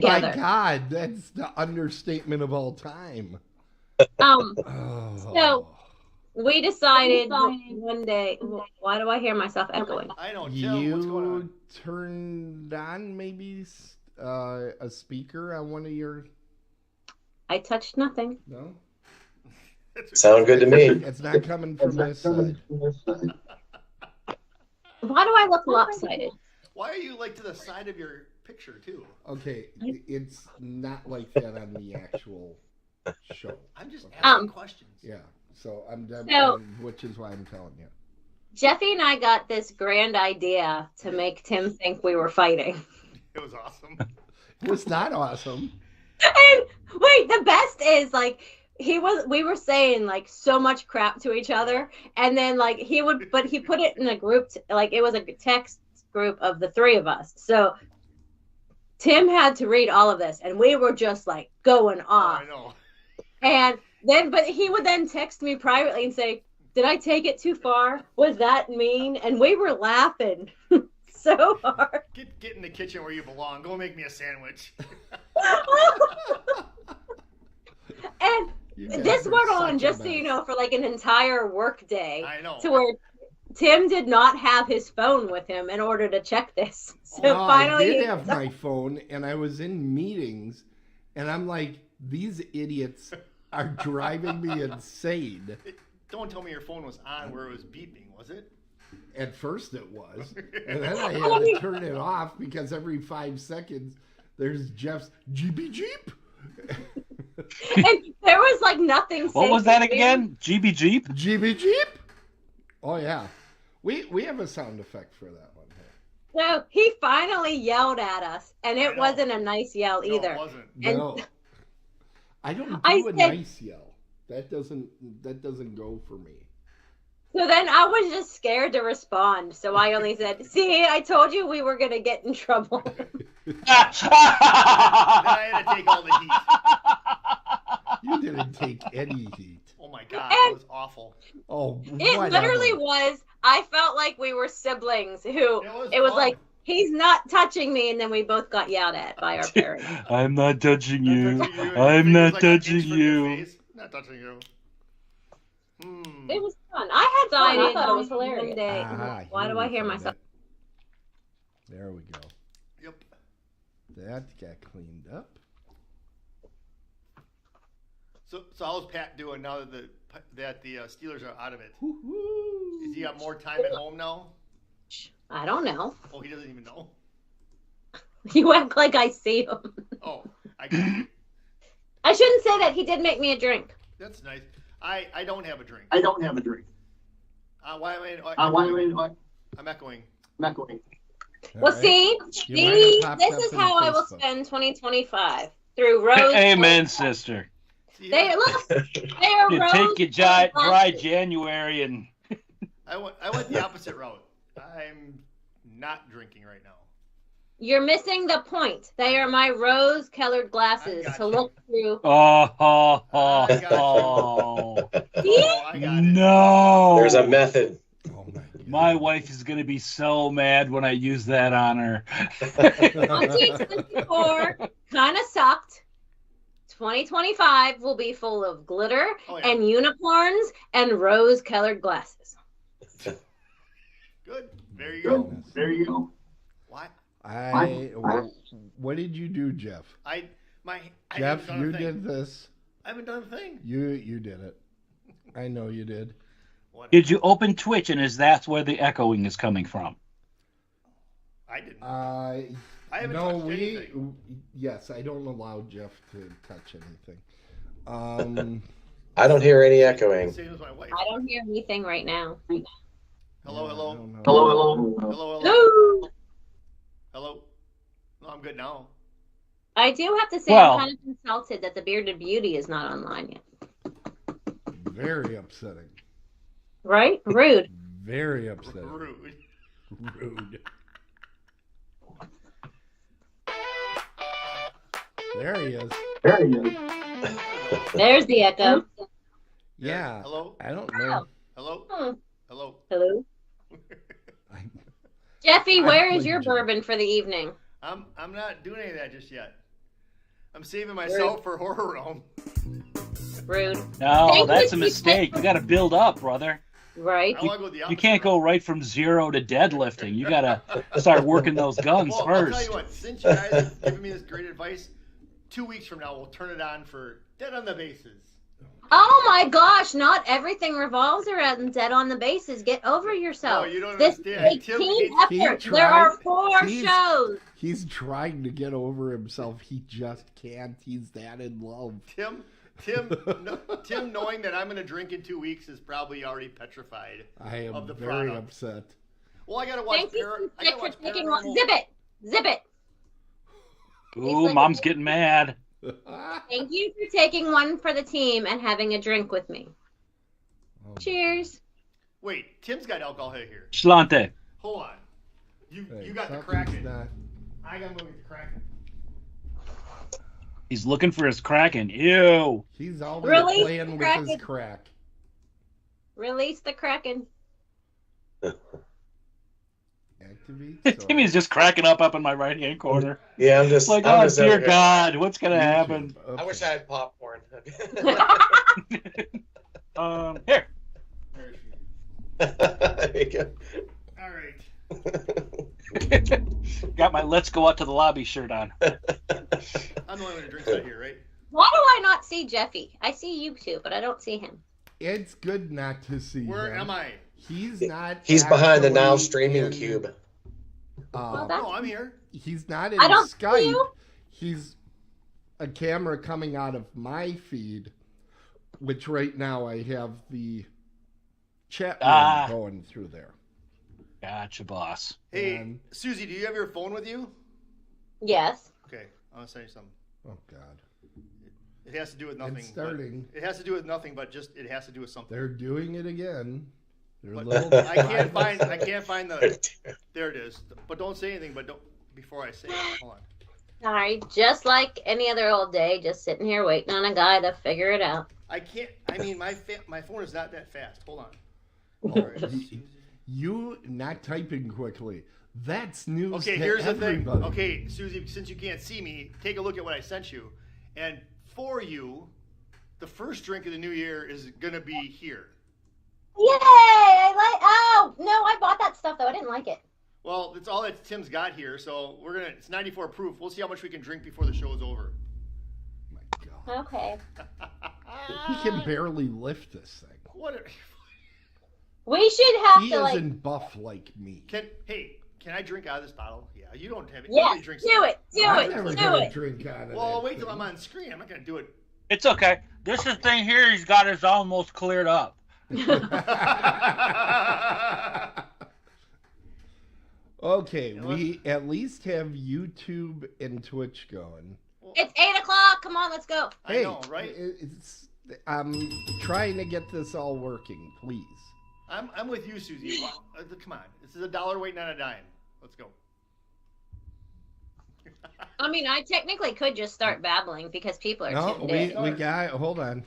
My together. God, that's the understatement of all time. So Oh, we decided one day. Why do I hear myself echoing? I know, Tim. What's going on? you turned on maybe a speaker on one of your. I touched nothing. No, Sound good to me. it's not coming from this side. Why do I look lopsided? Why are you like to the side of your picture too? Okay, it's not like that on the actual show. I'm just asking Um, questions. Yeah, so I'm done, So- which is why I'm telling you. Jeffy and I got this grand idea to make Tim think we were fighting. It was awesome. It was not awesome. And wait, the best is like we were saying like so much crap to each other, and then like he put it in a group, like it was a text group of the three of us. So Tim had to read all of this, and we were just like going off. I know. And but he would then text me privately and say, "Did I take it too far? Was that mean?" And we were laughing so hard. Get in the kitchen where you belong. Go make me a sandwich. And You guys this are went on, such a just so you mess. know, for like an entire work day. I know. To where Tim did not have his phone with him in order to check this. So No, finally, I did have my phone, and I was in meetings, and I'm like, these idiots are driving me insane. Don't tell me your phone was on where it was beeping, was it? At first it was, and then I had to turn it off because every 5 seconds there's Jeff's GB Jeep. and there was like nothing. What was safe that to do. again? GB Jeep? GB Jeep? Oh yeah, we have a sound effect for that one. So he finally yelled at us, and I it know. wasn't a nice yell No, either. it wasn't. And- No, I don't do I a said- nice yell. That doesn't go for me. So then I was just scared to respond. So I only said, "See, I told you we were gonna get in trouble." Then I had to take all the heat. You didn't take any heat. Oh my god, it was awful. Oh, It whatever. literally was. I felt like we were siblings who It was it was fun. like, he's not touching me, and then we both got yelled at by our parents. I'm not touching you. Not touching you. I'm Fingers not like an touching inch from your you. face. Not touching you. It was fun. I had fun. I thought it was one hilarious. Day. Aha, Why do I we hear found myself? it. There we go. Yep. That got cleaned up. So how's Pat doing now that the Steelers are out of it? Woo-hoo. Is he got more time at home now? I don't know. Oh, he doesn't even know. You act like I see him. Oh, I got you. I shouldn't say that. He did make me a drink. That's nice. I don't have a drink. I don't have a drink. Why am I? I'm echoing. I'm echoing. All Well, right. see, You might have popped this up is in how I will Facebook. spend 2025 through Rose. Amen, sister. See, They look. They are You rose. take your dry January and I went the opposite route. I'm not drinking right now. You're missing the point. They are my rose-colored glasses I got to you. look through. I got oh. See? Oh, I got it. No. There's a method. Oh my God. My wife is going to be so mad when I use that on her. 2024 kind of sucked. 2025 will be full of glitter Oh, yeah. and unicorns and rose-colored glasses. Good. There you go. Goodness. There you go. Why? What did you do, Jeff? I Jeff, haven't done a you thing. did this. I haven't done a thing. You did it. I know you did. What? Did you open Twitch and is that where the echoing is coming from? I didn't. I haven't no, touched anything. yes, I don't allow Jeff to touch anything. I don't hear any echoing. Same as my wife. I don't hear anything right now. Hello, I hello, don't know. Hello, hello. hello, hello, No. hello. No, I'm good now. I do have to say, Well- I'm kind of insulted that the Bearded Beauty is not online yet. Very upsetting. Right? Rude. Very upsetting. Rude. Rude. There he is. There he is. There's the echo. Yeah. Hello, I don't know. hello, Hmm. hello. Hello. I- Jeffy, I where is played your Jeff. bourbon for the evening? I'm not doing any of that just yet. I'm saving myself for Horror Realm. Rude. No, Thank that's you. a mistake. You got to build up, brother. Right. I want to go the opposite You can't go route. right from 0 to deadlifting. You got to start working those guns Well, first. I'll tell you what. Since you guys have given me this great advice, 2 weeks from now we'll turn it on for Dead on the Bases. Oh my gosh! Not everything revolves around Dead on the Bases. Get over yourself. No, you don't This is understand. a Tim team hates- effort. He There are tried- 4 he's- shows. He's trying to get over himself. He just can't. He's that in love. Tim, knowing that I'm going to drink in 2 weeks is probably already petrified. I am Of the very product. upset. Well, I got to watch. Thank you I got to watch for taking one. Paranormal. Zip it. Ooh, Mom's getting mad. Thank you for taking one for the team and having a drink with me. Oh, Cheers. Wait, Tim's got alcohol here. Schlante. Hold on. You got the something's Kraken. not- I got to go get the Kraken. He's looking for his Kraken. Ew. He's always Really? playing with his Kraken? crack. Release the Kraken. Activate. so- Timmy's just cracking up in my right-hand corner. Yeah, I'm just It's like, I'm oh, just dear over here. God, what's going to happen? Okay. I wish I had popcorn. Here. There you go. All right. Got my Let's Go Out to the Lobby shirt on. I'm the only one who drinks out here, right? Why do I not see Jeffy? I see you two, but I don't see him. It's good not to see Where him. am I? He's not. He's behind the now actually streaming in, cube. Well, Uh, that's- No, I'm here. he's not in I don't see Skype. you. He's a camera coming out of my feed, which right now I have the chat room going through there. Gotcha, boss. Hey, And- Susie, do you have your phone with you? Yes. Okay, I'm gonna say something. Oh God, It has to do with nothing. it's starting. It has to do with nothing, but just it has to do with something. They're doing it again. They're But little I can't find. I can't find the. There There it is. But don't say anything. But don't before I say it. Hold on. Sorry, just like any other old day, just sitting here waiting on a guy to figure it out. I can't. I mean, my phone is not that fast. Hold on. Oh, All right. you not typing quickly. That's news Okay, to here's the everybody. thing. Okay, Susie, since you can't see me, take a look at what I sent you. And for you, the first drink of the new year is gonna be here. Yay! Oh no, I bought that stuff though. I didn't like it. Well, it's all that Tim's got here, so we're gonna. It's 94 proof. We'll see how much we can drink before the show is over. My God. Okay. He can barely lift this thing. What? We should have He to like. isn't buff like me. Can I drink out of this bottle? Yeah, you don't have it. Yes, Nobody drinks do it, do I'm it, never do gonna it. drink out of Well, that wait till thing. I'm on screen. I'm not gonna do it. It's okay. This is thing here he's got is almost cleared up. Okay, You know what? we at least have YouTube and Twitch going. It's 8:00. Come on, let's go. I know, right? I'm trying to get this all working, please. I'm with you, Susie. Come on, this is $1 waiting on a dime. Let's go. I mean, I technically could just start babbling because people are No, tuned in. we got. Hold on.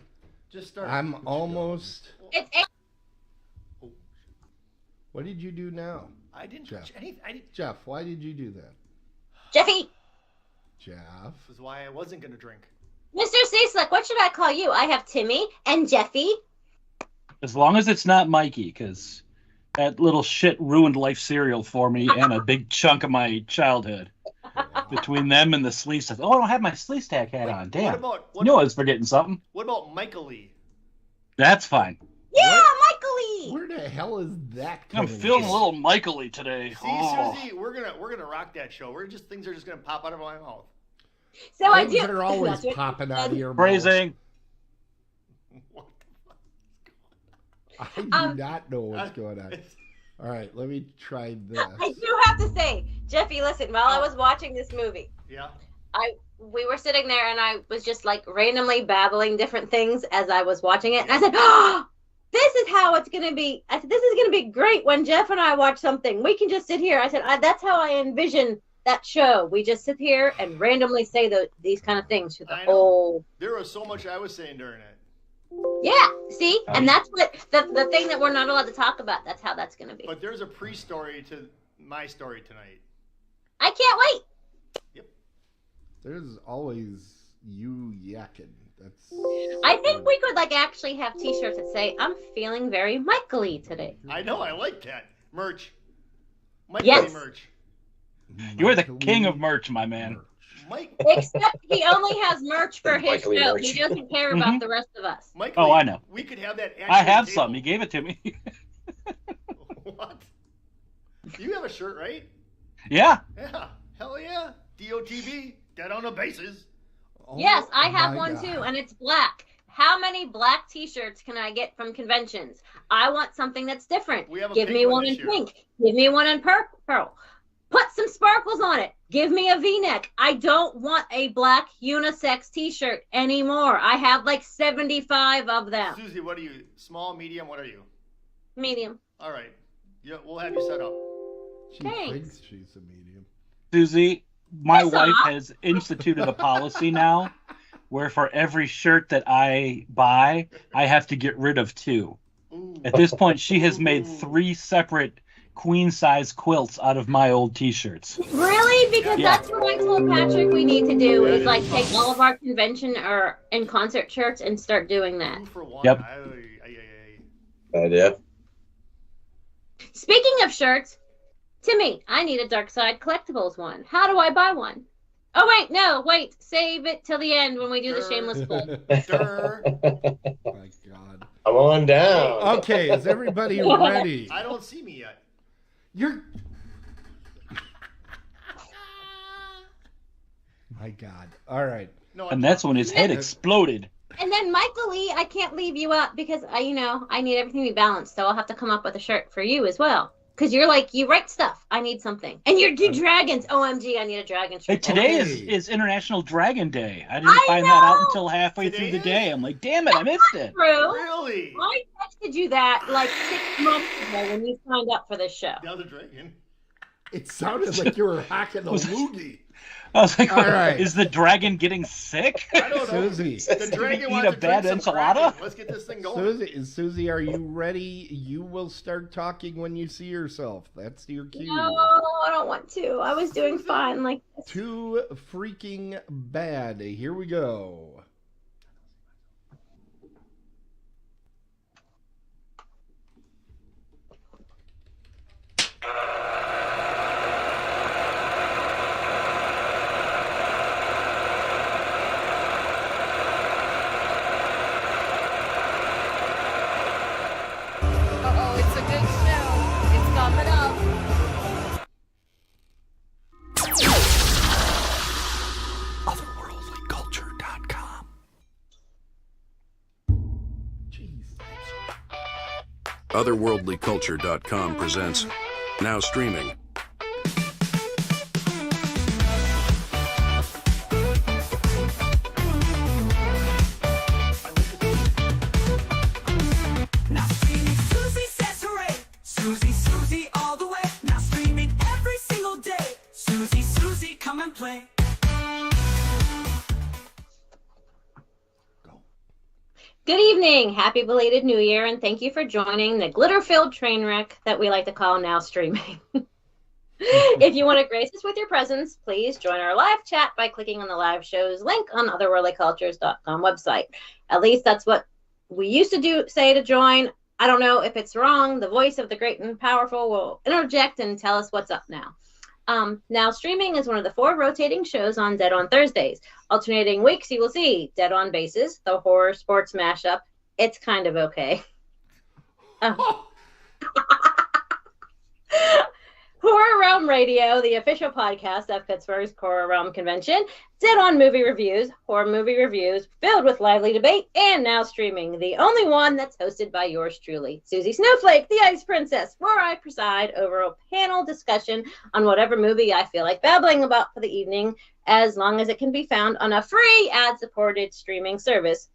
Just start. I'm almost. It's 8. What did you do now, I didn't Jeff. touch anything. I didn't. Jeff? Why did you do that, Jeffy, Jeff? This is why I wasn't gonna drink. Mr. Cieslak, what should I call you? I have Timmy and Jeffy. As long as it's not Mikey, because that little shit ruined life cereal for me and a big chunk of my childhood. Between them and the sleeve stuff. Oh, I don't have my sleeve stack hat on. Damn. What Knew I was forgetting something. about Michael Lee? That's fine. Yeah, Michael-y. Where the hell is that I'm coming feeling from? a little Michael-y today. See, Oh. Susie, we're gonna rock that show. Things are just gonna pop out of my mouth. So I Things do. are always That's what- popping out of your mouth. Phrasing. What I do not know what's going on. All right, let me try this. I do have to say, Jeffy, listen. While I was watching this movie, Yeah. we were sitting there, and I was just like randomly babbling different things as I was watching it, and I said, "Oh, this is how it's gonna be." I said, "This is gonna be great when Jeff and I watch something. We can just sit here." I said, "That's how I envision that show. We just sit here and randomly say these kind of things for the I know. whole." There was so much I was saying during it. Yeah, see, and that's what the thing that we're not allowed to talk about. That's how that's gonna be. But there's a pre-story to my story tonight. I can't wait. There's always You yakking. That's. I think we could actually have T-shirts that say, "I'm feeling very Michael-y today." I know, I like that. Merch. Mike Yes. merch. You're the king of merch, my man. Mike. Except he only has merch for his Michael-y show. merch. He doesn't care about the rest of us. Mike. Oh, I know. We could have that. I have table. some. He gave it to me. What? You have a shirt, right? Yeah. Yeah. Hell yeah. DOTB. Dead on the bases. Oh, Yes, I have my one God. too, and it's black. How many black T-shirts can I get from conventions? I want something that's different. We have a Give pink me one one in this year. pink. Give me one in purple. Put some sparkles on it. Give me a V-neck. I don't want a black unisex T-shirt anymore. I have 75 of them. Susie, what are you? Small, medium? What are you? Medium. All right. Yeah, we'll have you set up. She Thanks. thinks she's a medium. Susie, my Piss wife off. has instituted a policy now where for every shirt that I buy, I have to get rid of 2. Ooh. At this point, she has made 3 separate queen-size quilts out of my old T-shirts. Really? Because Yeah. that's what I told Patrick we need to do is That is take awesome. all of our convention and concert shirts and start doing that. 2 for 1. Yep. Idea. Speaking of shirts, Timmy, I need a Dark Side Collectibles one. How do I buy one? Oh, wait. Save it till the end when we do the shameless plug. Durr. My God. Come on down. Okay, is everybody ready? I don't see me yet. You're. My God. All right. No, And that's when his head exploded. And then Michael Lee, I can't leave you out because I need everything to be balanced. So I'll have to come up with a shirt for you as well. Because you're you write stuff. I need something. And you do dragons. OMG, I need a dragon Hey, shirt. today Okay. is International Dragon Day. I didn't I find that out know! until halfway Today through the is? day. I'm like, damn it, I missed it. True. Really? I texted you that 6 months ago when you signed up for this show. Now the dragon. It sounded like you were hacking a loogie. I was like, All right. is the dragon getting sick? I don't know. Susie. The dragon Did he wants eat a to bad drink some enchilada? Kraken. Let's get this thing going. Susie, are you ready? You will start talking when you see yourself. That's your cue. No, I don't want to. I was doing fine like this. Too freaking bad. Here we go. Oh, it's a good show. It's coming up. Otherworldlyculture.com. Jeez. Otherworldlyculture.com presents Now Streaming. Now streaming Suzy says hooray. Suzy all the way. Now streaming every single day. Suzy, come and play. Good evening. Happy belated New Year, and thank you for joining the glitter-filled train wreck that we like to call Now Streaming. If you want to grace us with your presence, please join our live chat by clicking on the live show's link on otherworldlycultures.com website. At least that's what we used to say to join. I don't know if it's wrong. The voice of the great and powerful will interject and tell us what's up now. Now Streaming is one of the 4 rotating shows on Dead on Thursdays. Alternating weeks, you will see Dead on Bases, the horror sports mashup. It's kind of okay. Horror Realm Radio, the official podcast of Pittsburgh's Horror Realm Convention. Dead on Movie Reviews, horror movie reviews filled with lively debate, and Now Streaming, the only one that's hosted by yours truly, Suzy Snowflake, the Ice Princess, where I preside over a panel discussion on whatever movie I feel like babbling about for the evening, as long as it can be found on a free ad-supported streaming service.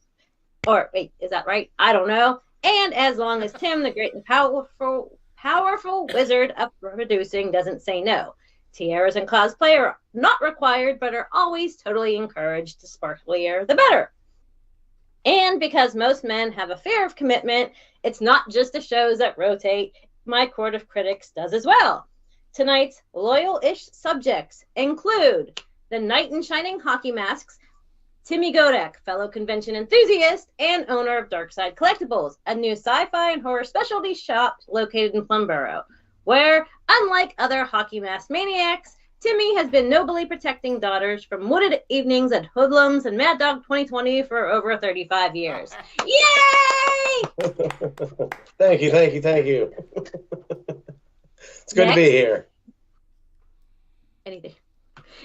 Or, wait, is that right? I don't know. And as long as Tim, the great and powerful wizard of producing, doesn't say no. Tiaras and cosplay are not required, but are always totally encouraged. The sparklier, the better. And because most men have a fear of commitment, it's not just the shows that rotate. My court of critics does as well. Tonight's loyal-ish subjects include the knight in shining hockey masks, Timmy Godak, fellow convention enthusiast and owner of Darkside Collectibles, a new sci-fi and horror specialty shop located in Plumboro, where, unlike other hockey mask maniacs, Timmy has been nobly protecting daughters from wooded evenings at Hoodlums and Mad Dog 2020 for over 35 years. Yay! Thank you. It's good to be here. Anything.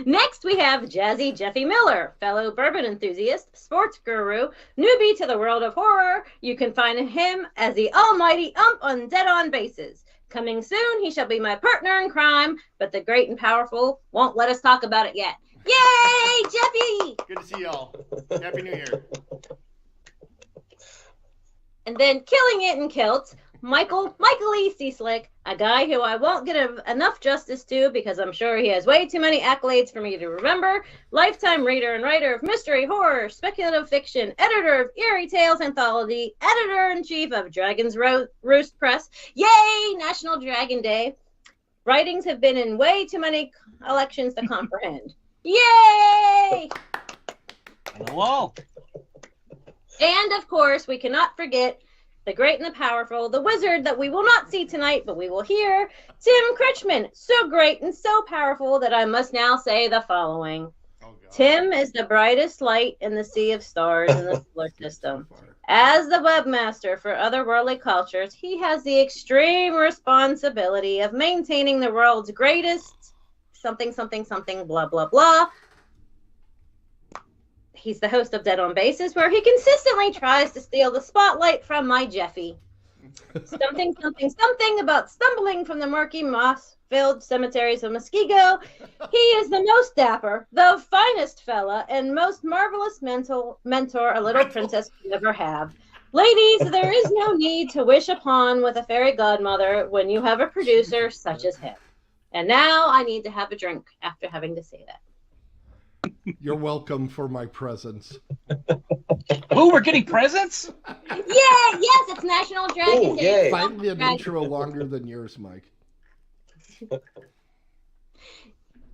Next, we have Jazzy Jeffy Miller, fellow bourbon enthusiast, sports guru, newbie to the world of horror. You can find him as the almighty Ump on Dead On Bases. Coming soon, he shall be my partner in crime, but the great and powerful won't let us talk about it yet. Yay, Jeffy! Good to see y'all. Happy New Year. And then killing it in kilts, Michael E. Cieslak, a guy who I won't give enough justice to because I'm sure he has way too many accolades for me to remember. Lifetime reader and writer of mystery, horror, speculative fiction, editor of Eerie Tales Anthology, editor-in-chief of Dragon's Roost Press. Yay, National Dragon Day. Writings have been in way too many collections to comprehend. Yay! Hello. And, of course, we cannot forget the great and the powerful, the wizard that we will not see tonight, but we will hear, Tim Critchman. So great and so powerful that I must now say the following. Tim is the brightest light in the sea of stars in the solar system. As the webmaster for otherworldly cultures, he has the extreme responsibility of maintaining the world's greatest something, blah, blah, blah. He's the host of Dead on Bases, where he consistently tries to steal the spotlight from my Jeffy. Something about stumbling from the murky, moss-filled cemeteries of Muskego. He is the most dapper, the finest fella, and most marvelous mentor a little princess could ever have. Ladies, there is no need to wish upon with a fairy godmother when you have a producer such as him. And now I need to have a drink after having to say that. You're welcome for my presents. Oh, we're getting presents? Yeah, yes, it's National Dragon Day. Find an intro longer than yours, Mike.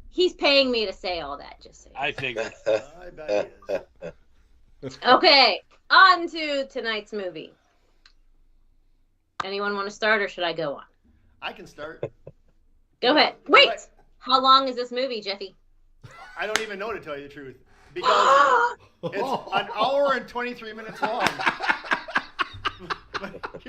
He's paying me to say all that, just so. I figured. I bet he is. Okay, on to tonight's movie. Anyone want to start, or should I go on? I can start. Go ahead. Wait! How long is this movie, Jeffy? I don't even know, to tell you the truth, because it's an hour and 23 minutes long. But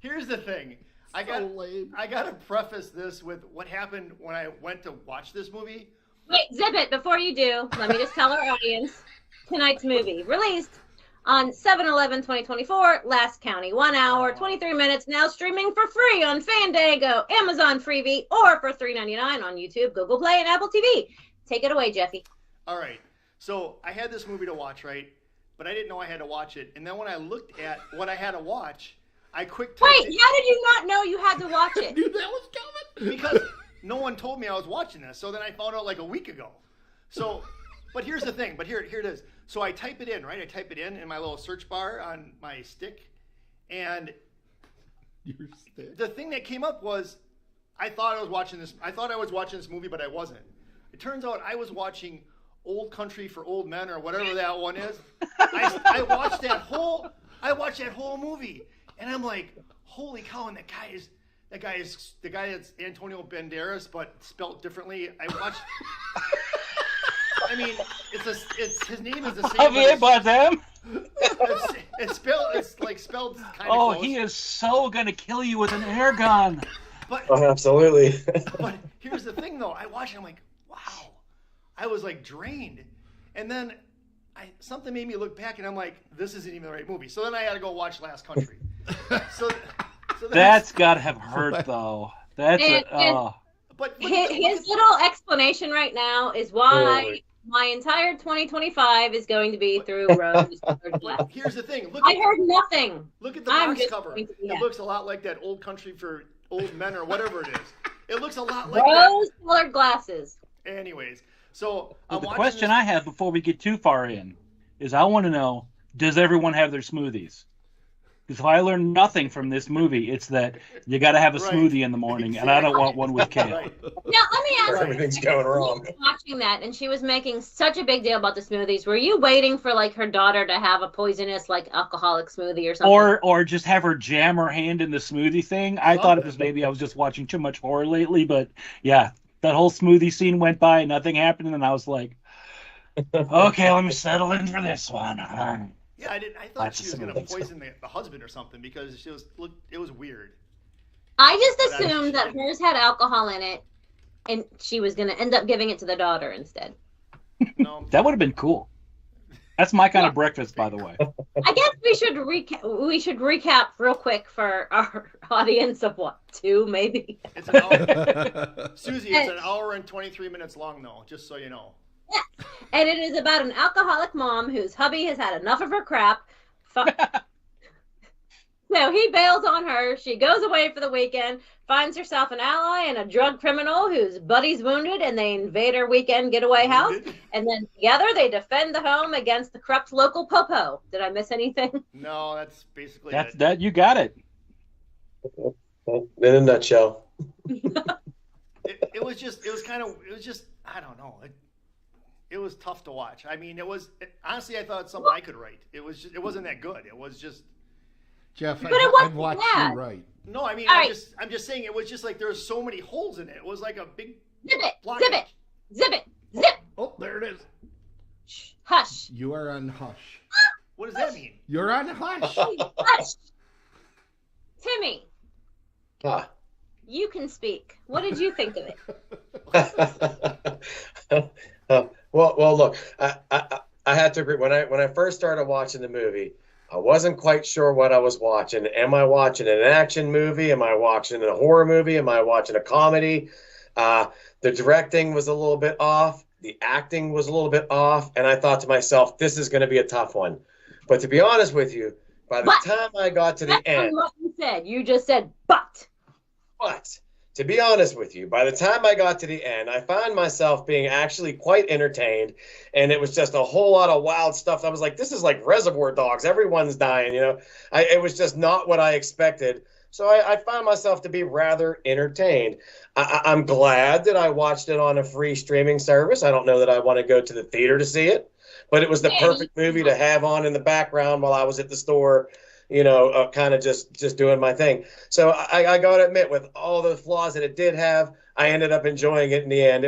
here's the thing. I got to preface this with what happened when I went to watch this movie. Wait, zip it. Before you do, let me just tell our audience. Tonight's movie, released on 7/11/2024, Last County, 1 hour, 23 minutes, now streaming for free on Fandango, Amazon Freevee, or for $3.99 on YouTube, Google Play, and Apple TV. Take it away, Jeffy. All right. So I had this movie to watch, right? But I didn't know I had to watch it. And then when I looked at what I had to watch, I Wait, how did you not know you had to watch it? I knew that was coming. Because no one told me I was watching this. So then I found out like a week ago. So, but here's the thing. But here it is. So I type it in, right? I type it in my little search bar on my stick. And Your stick. the thing that came up was I thought I was watching this movie, but I wasn't. It turns out I was watching Old Country for Old Men, or whatever that one is. I watched that whole movie, and I'm like, holy cow! And the guy that's Antonio Banderas, but spelt differently. I mean, his name is the same. Javier Bardem. It's spelled kind of Oh, close. he is so gonna kill you with an air gun. But Absolutely. But here's the thing, though. I watched it, I'm like, wow. I was like drained. And then something made me look back, and I'm like, this isn't even the right movie. So then I had to go watch Last Country. so That's gotta have hurt, though. But His little explanation right now is why my entire 2025 is going to be through rose-colored glasses. Here's the thing. I heard nothing. Look at the box cover. It looks a lot like that Old Country for Old Men, or whatever it is. It looks a lot like rose-colored glasses. Anyways, so the question I have before we get too far in is I want to know, does everyone have their smoothies? Because if I learned nothing from this movie, it's that you got to have a smoothie in the morning, and I don't want one with kale. Right. Now, let me ask you. Everything's going wrong. Watching that, and she was making such a big deal about the smoothies. Were you waiting for like her daughter to have a poisonous, like alcoholic smoothie or something? Or just have her jam her hand in the smoothie thing. I thought it was maybe I was just watching too much horror lately, but yeah, that whole smoothie scene went by, nothing happened, and I was like, okay, let me settle in for this one. Yeah, I thought she was going to poison the husband or something because it was weird. I just assumed that hers had alcohol in it, and she was going to end up giving it to the daughter instead. No. That would have been cool. That's my kind of breakfast, by the way. I guess we should recap real quick for our audience of what, 2 maybe. It's an hour. Suzy, it's an hour and 23 minutes long, though, just so you know. Yes. And it is about an alcoholic mom whose hubby has had enough of her crap. So he bails on her. She goes away for the weekend, finds herself an ally and a drug criminal whose buddy's wounded, and they invade her weekend getaway house. And then together they defend the home against the corrupt local popo. Did I miss anything? No, that's basically that. You got it. In a nutshell. It was just, I don't know. It was tough to watch. I mean, honestly, I thought it's something I could write. It wasn't that good. It was just. Jeff, but it wasn't I've watched bad. you right. No, I mean, I'm just saying it was just like there were so many holes in it. It was like a big zip blockage. it. Oh, there it is. Shh, hush. You are on hush. What does that mean? You're on hush. Hush. Timmy, Ah. you can speak. What did you think of it? Well, look, I had to agree. When I first started watching the movie, I wasn't quite sure what I was watching. Am I watching an action movie? Am I watching a horror movie? Am I watching a comedy? The directing was a little bit off. The acting was a little bit off. And I thought to myself, this is going to be a tough one. But to be honest with you, by the time I got to the end. What you said. You just said, but. But to be honest with you, by the time I got to the end, I found myself being actually quite entertained, and it was just a whole lot of wild stuff. I was like, this is like Reservoir Dogs. Everyone's dying, you know. It was just not what I expected. So I found myself to be rather entertained. I'm glad that I watched it on a free streaming service. I don't know that I want to go to the theater to see it, but it was the perfect movie to have on in the background while I was at the store, you know, kind of just doing my thing. So I got to admit, with all the flaws that it did have, I ended up enjoying it in the end.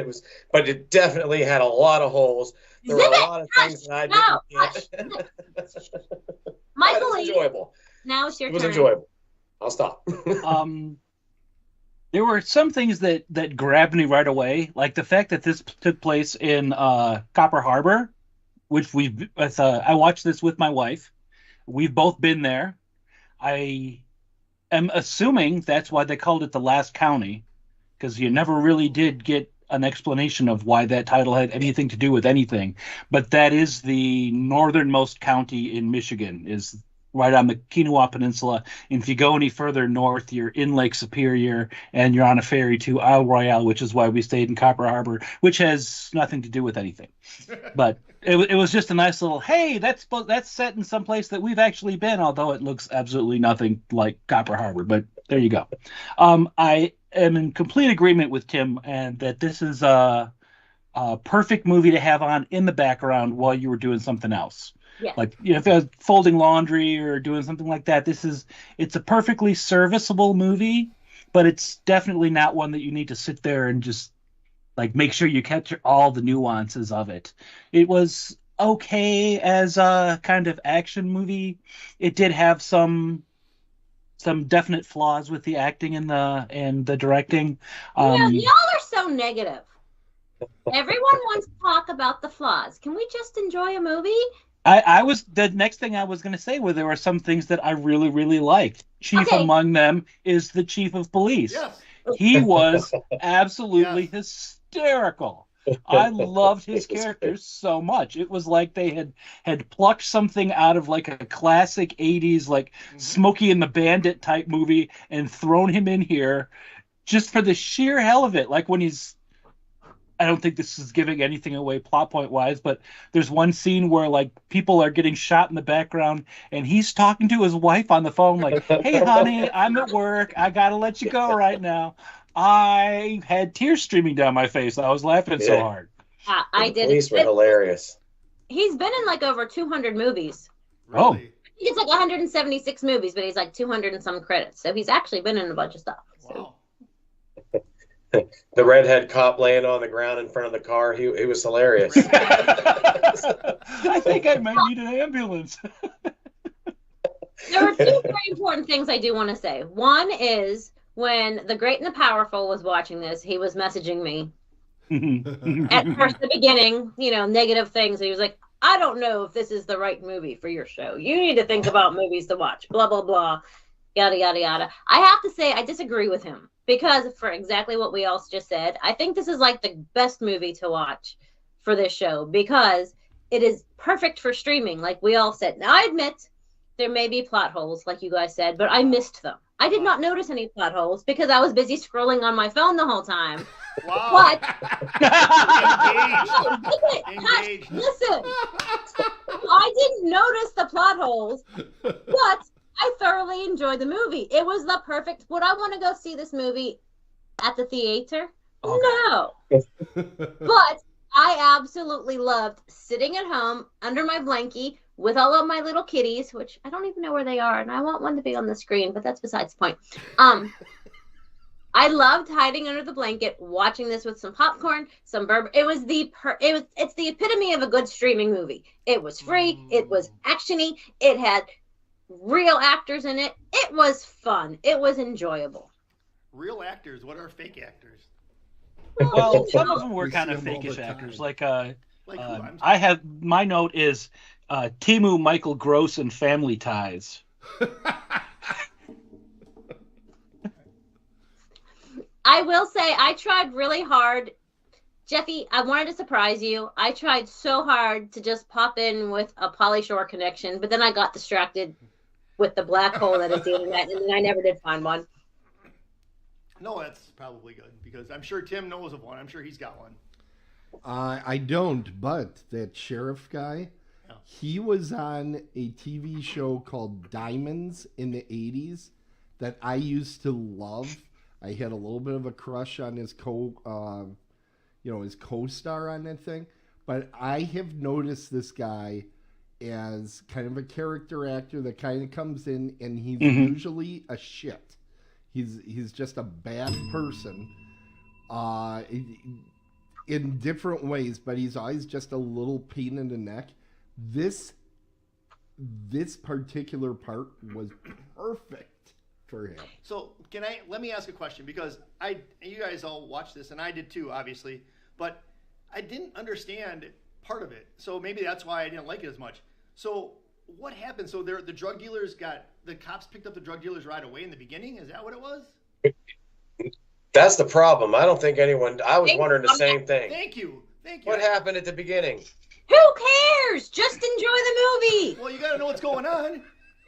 But it definitely had a lot of holes. There were a lot of things that I didn't get. Michael, it was enjoyable. Now it's your turn. It was enjoyable. I'll stop. There were some things that grabbed me right away, like the fact that this took place in Copper Harbor, which I watched this with my wife. We've both been there. I am assuming that's why they called it the last county, because you never really did get an explanation of why that title had anything to do with anything. But that is the northernmost county in Michigan, is right on the Kiowa Peninsula. And if you go any further north, you're in Lake Superior, and you're on a ferry to Isle Royale, which is why we stayed in Copper Harbor, which has nothing to do with anything. But it was just a nice little, hey, that's set in some place that we've actually been, although it looks absolutely nothing like Copper Harbor. But there you go. I am in complete agreement with Tim, and that this is a perfect movie to have on in the background while you were doing something else. Yeah. Like, you know, if you're folding laundry or doing something like that, it's a perfectly serviceable movie, but it's definitely not one that you need to sit there and just like make sure you catch all the nuances of it. It was okay as a kind of action movie. It did have some definite flaws with the acting and the directing. Y'all are so negative. Everyone wants to talk about the flaws. Can we just enjoy a movie? The next thing I was going to say were there were some things that I really, really liked. Chief among them is the chief of police. Yes. He was absolutely hysterical. I loved his character so much. It was like they had plucked something out of like a classic 80s, like Smokey and the Bandit type movie and thrown him in here just for the sheer hell of it. Like when he's I don't think this is giving anything away plot point wise, but there's one scene where like people are getting shot in the background and he's talking to his wife on the phone like, "Hey honey, I'm at work. I got to let you go right now." I had tears streaming down my face. I was laughing so hard. I did. Police were hilarious. He's been in like over 200 movies. Oh. Really? It's like 176 movies, but he's like 200 and some credits. So he's actually been in a bunch of stuff. So. Wow. The redhead cop laying on the ground in front of the car, he was hilarious. I think I might need an ambulance. There are two very important things I do want to say. One is when the Great and the Powerful was watching this, he was messaging me. At first, the beginning, negative things. He was like, "I don't know if this is the right movie for your show. You need to think about movies to watch, blah, blah, blah, yada, yada, yada." I have to say, I disagree with him because for exactly what we all just said, I think this is like the best movie to watch for this show because it is perfect for streaming, like we all said. Now, I admit there may be plot holes, like you guys said, but I missed them. I did not notice any plot holes because I was busy scrolling on my phone the whole time. Wow. But Engaged. listen, I didn't notice the plot holes, but I thoroughly enjoyed the movie. It was the perfect. Would I want to go see this movie at the theater? No. But I absolutely loved sitting at home under my blankie with all of my little kitties, which I don't even know where they are, and I want one to be on the screen, but that's besides the point. I loved hiding under the blanket, watching this with some popcorn, some bourbon. It's the epitome of a good streaming movie. It was free, it was actiony, it had real actors in it. It was fun. It was enjoyable. Real actors? What are fake actors? Well, some of them were We kind see of them all fakish the time. actors. Like, Like who? I'm I have my note is Timu Michael Gross in Family Ties. I will say I tried really hard. Jeffy, I wanted to surprise you. I tried so hard to just pop in with a Pauly Shore connection, but then I got distracted with the black hole that is the internet, and then I never did find one. No, that's probably good because I'm sure Tim knows of one. I'm sure he's got one. I don't, but that sheriff guy, he was on a TV show called Diamonds in the 80s that I used to love. I had a little bit of a crush on his his co-star on that thing. But I have noticed this guy as kind of a character actor that kind of comes in and he's usually a shit. He's just a bad person in different ways, but he's always just a little pain in the neck. This particular part was perfect for him. So let me ask a question because you guys all watched this and I did too, obviously, but I didn't understand part of it. So maybe that's why I didn't like it as much. So what happened? So the drug dealers the cops picked up the drug dealers right away in the beginning? Is that what it was? That's the problem. I don't think anyone. I was wondering the same thing. Thank you. What happened at the beginning? Who cares? Just enjoy the movie. Well, you got to know what's going on.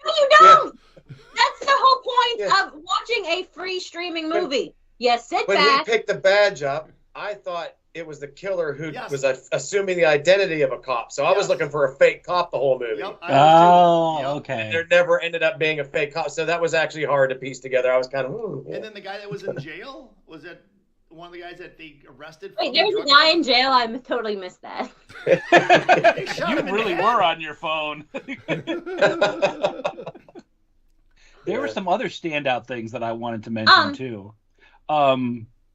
No, you don't. That's the whole point of watching a free streaming movie. Sit When back. he picked the badge up, I thought it was the killer who Yes. was assuming the identity of a cop. So I was looking for a fake cop the whole movie. Yep, I was too. Yep. Okay. There never ended up being a fake cop. So that was actually hard to piece together. I was kind of, And then the guy that was in jail, was that one of the guys that they arrested? Wait, there was a guy in jail. I totally missed that. They shot You him in really the were head. on your phone. There were some other standout things that I wanted to mention too.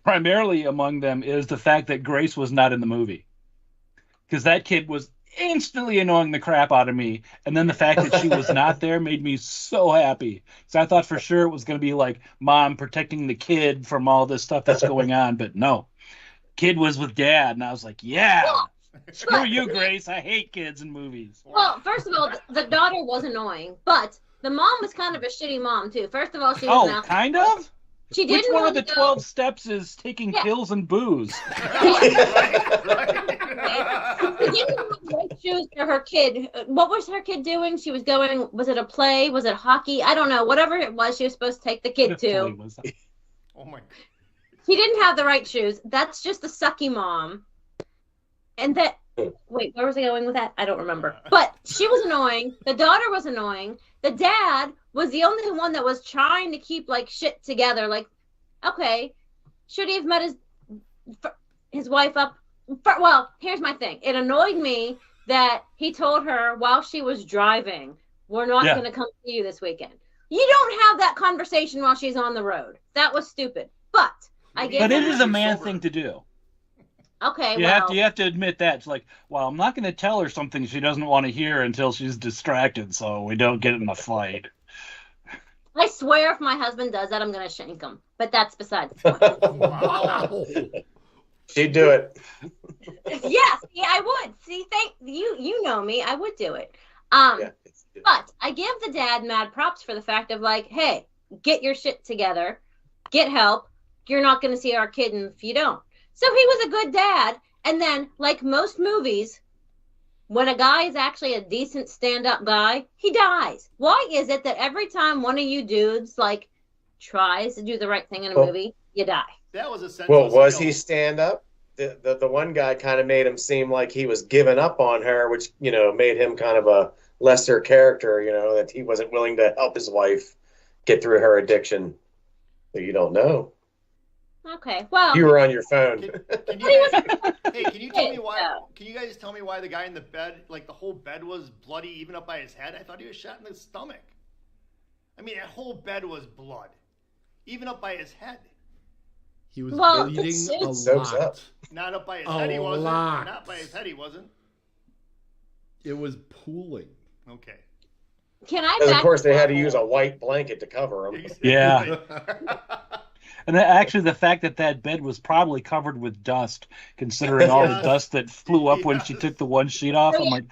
Primarily among them is the fact that Grace was not in the movie. Because that kid was instantly annoying the crap out of me. And then the fact that she was not there made me so happy. So I thought for sure it was going to be like mom protecting the kid from all this stuff that's going on. But no. Kid was with dad. And I was like, yeah. Screw you, Grace. I hate kids in movies. Well, first of all, the daughter was annoying, but the mom was kind of a shitty mom too. First of all, she was kind of? She Which didn't one want of the to go. 12 steps is taking pills and booze? Right. She didn't have the right shoes for her kid. What was her kid doing? She was going. Was it a play? Was it hockey? I don't know. Whatever it was, she was supposed to take the kid to. Oh my. She didn't have the right shoes. That's just the sucky mom. And that, wait, where was I going with that? I don't remember. But she was annoying. The daughter was annoying. The dad was the only one that was trying to keep like shit together. Like, okay, should he have met his wife up? Well, here's my thing. It annoyed me that he told her while she was driving, we're not going to come see you this weekend. You don't have that conversation while she's on the road. That was stupid. But I guess. But it is a man thing to do. Okay, you have to admit that. It's like, well, I'm not going to tell her something she doesn't want to hear until she's distracted, so we don't get in a fight. I swear if my husband does that, I'm going to shank him. But that's besides the point. Wow. She'd do it. Yes, yeah, I would. See, thank you. You know me. I would do it. But I give the dad mad props for the fact of like, hey, get your shit together, get help. You're not going to see our kid if you don't. So he was a good dad. And then, like most movies, when a guy is actually a decent stand-up guy, he dies. Why is it that every time one of you dudes like tries to do the right thing in a movie, you die? That was a sense. Well, was he stand-up? The one guy kind of made him seem like he was giving up on her, which, you know, made him kind of a lesser character, you know, that he wasn't willing to help his wife get through her addiction. So you don't know. Okay, well, you were on your phone. Can you tell me why? Can you guys tell me why the guy in the bed, like the whole bed was bloody, even up by his head? I thought he was shot in the stomach. I mean, that whole bed was blood, even up by his head. He was bleeding a lot. Not up by his head, he wasn't. Not by his head, he wasn't. It was pooling. Okay. Can I? And of course, they had to use a white blanket to cover him. Yeah. And actually, the fact that bed was probably covered with dust, considering all the dust that flew up when she took the one sheet off, I'm like,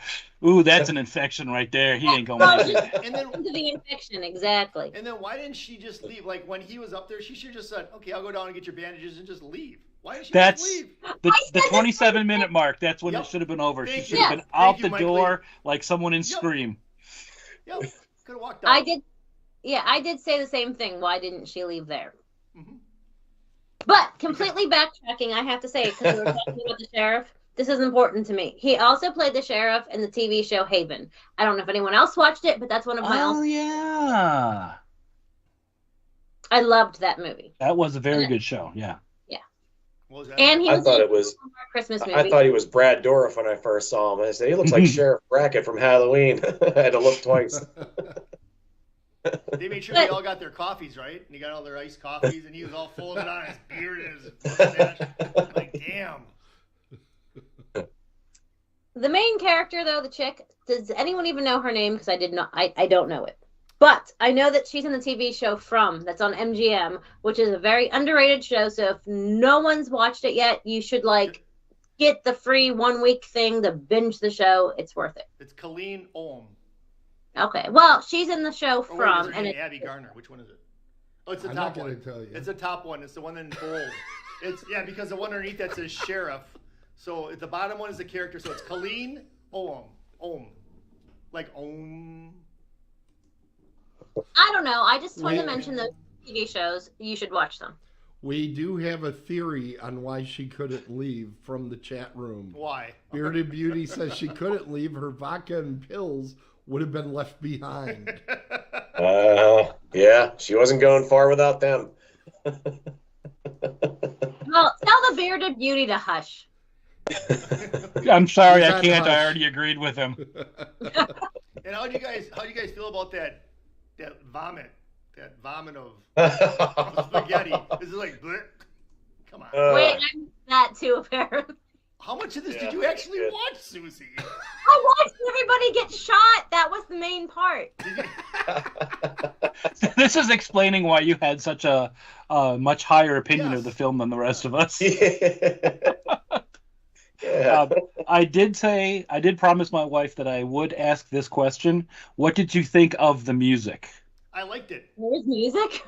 ooh, that's an infection right there. He ain't going to make it. And then the infection, exactly. And then why didn't she just leave? Like when he was up there, she should have just said, "Okay, I'll go down and get your bandages and just leave." Why did she just leave? The 27-minute mark. That's when it should have been over. She should have been out the door like someone in Scream. Yep, could have walked out. I did. Yeah, I did say the same thing. Why didn't she leave there? Mm-hmm. But completely backtracking, I have to say, because we were talking about the sheriff, this is important to me. He also played the sheriff in the TV show Haven. I don't know if anyone else watched it, but that's one of my. Oh yeah. I loved that movie. That was a very good show. Yeah. Yeah. What was that? And he I thought it was Christmas movie. I thought he was Brad Dourif when I first saw him. I said he looks like Sheriff Brackett from Halloween. I had to look twice. They made sure they all got their coffees, right? And he got all their iced coffees, and he was all folded on his beard and his mustache. Like, damn. The main character, though, the chick, does anyone even know her name? Because I did not. I don't know it. But I know that she's in the TV show that's on MGM, which is a very underrated show. So if no one's watched it yet, you should, like, get the free 1-week thing to binge the show. It's worth it. It's Colleen Ohm. Okay, well, she's in the show and it's Abby Garner. Which one is it? Oh, it's the top one. Tell you. It's the top one. It's the one in bold. Because the one underneath that says sheriff. So the bottom one is the character. So it's Colleen Ohm. Like Ohm. I don't know. I just wanted to mention those TV shows. You should watch them. We do have a theory on why she couldn't leave from the chat room. Why? Bearded Beauty says she couldn't leave. Her vodka and pills would have been left behind. Yeah, she wasn't going far without them. Well, tell the Bearded Beauty to hush. I'm sorry, I can't. I already agreed with him. And how do you guys feel about that vomit? That vomit of spaghetti. Is it like bleh? Come on. Wait, I missed that too, apparently. How much of this did you actually watch, Susie? I watched everybody get shot. That was the main part. This is explaining why you had such a much higher opinion of the film than the rest of us. I did promise my wife that I would ask this question. What did you think of the music? I liked it. There's music?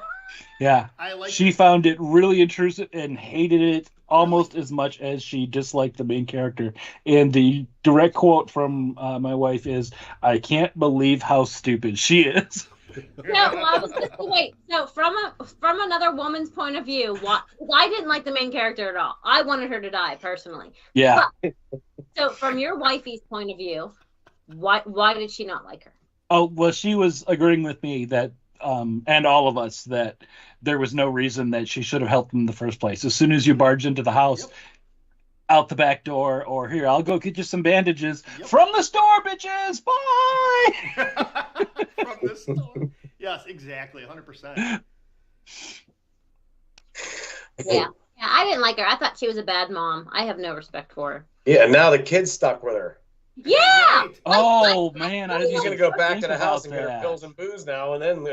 Yeah. She found it really intrusive and hated it almost as much as she disliked the main character. And the direct quote from my wife is, "I can't believe how stupid she is." No, well, I was just wait. So from another woman's point of view, I didn't like the main character at all. I wanted her to die personally. Yeah. But So from your wifey's point of view, why did she not like her? Oh, well, she was agreeing with me that, and all of us, that there was no reason that she should have helped him in the first place. As soon as you barge into the house, out the back door, or here, I'll go get you some bandages from the store, bitches. Bye. From the store. Yes, exactly, 100%. Yeah, I didn't like her. I thought she was a bad mom. I have no respect for her. Yeah, and now the kid's stuck with her. Yeah. Right. Oh man, I He's didn't gonna go back think to the about house and get her that. pills and booze now, and then.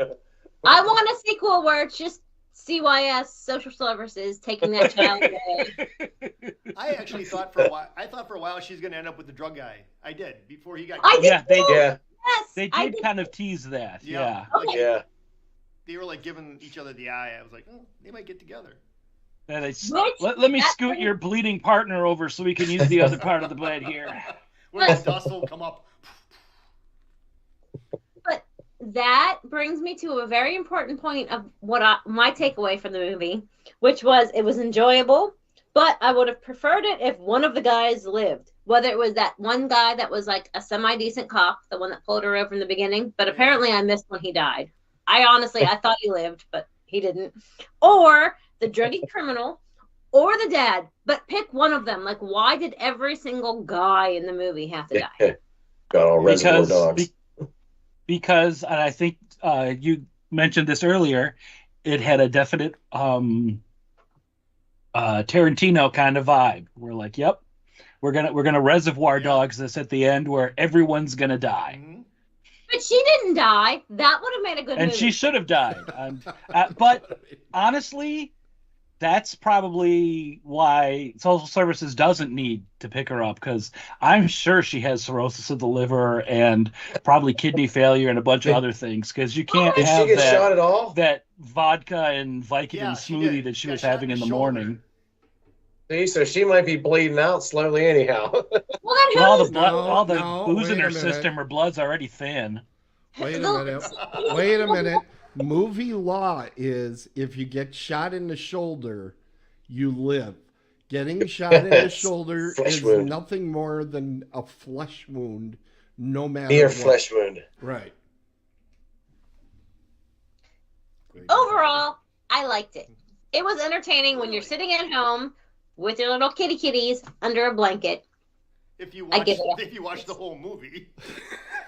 I want a sequel where it's just CYS Social Services taking that child away. I actually thought for a while. I thought for a while she's gonna end up with the drug guy. I did before he got. I did. Yeah, they too. did. Yes, They I did kind of tease that. Yeah. Like, Okay. Yeah. they were like giving each other the eye. I was like, oh, they might get together. Yeah, they, Which- let me that- scoot your bleeding partner over so we can use the other part of the blade here. Where the dust will come up. But that brings me to a very important point of my takeaway from the movie, which was it was enjoyable, but I would have preferred it if one of the guys lived. Whether it was that one guy that was like a semi-decent cop, the one that pulled her over in the beginning, but apparently I missed when he died. I thought he lived, but he didn't. Or the druggy criminal, or the dad. But pick one of them. Like, why did every single guy in the movie have to die? Got all Reservoir Dogs. Because and I think you mentioned this earlier, it had a definite Tarantino kind of vibe. We're like, yep, we're gonna Reservoir Dogs this at the end where everyone's gonna die. Mm-hmm. But she didn't die. That would have made a good And movie. she should have died. But honestly, that's probably why Social Services doesn't need to pick her up, because I'm sure she has cirrhosis of the liver and probably kidney failure and a bunch of other things, because you can't Did she have get shot at all? that vodka and Vicodin Yeah, she smoothie did. that she Got was shot having in in the the shoulder. morning. See, so she might be bleeding out slowly anyhow. Well, then Well, who's all the No, booze in wait a her minute. system, her blood's already thin. Wait a minute. Movie law is if you get shot in the shoulder, you live. Getting shot in the shoulder Flesh is wound. nothing more than a flesh wound, no matter Mere what. flesh wound. Right. Overall, I liked it. It was entertaining when you're sitting at home with your little kitties under a blanket. If you I watch, give it if you watch the whole movie.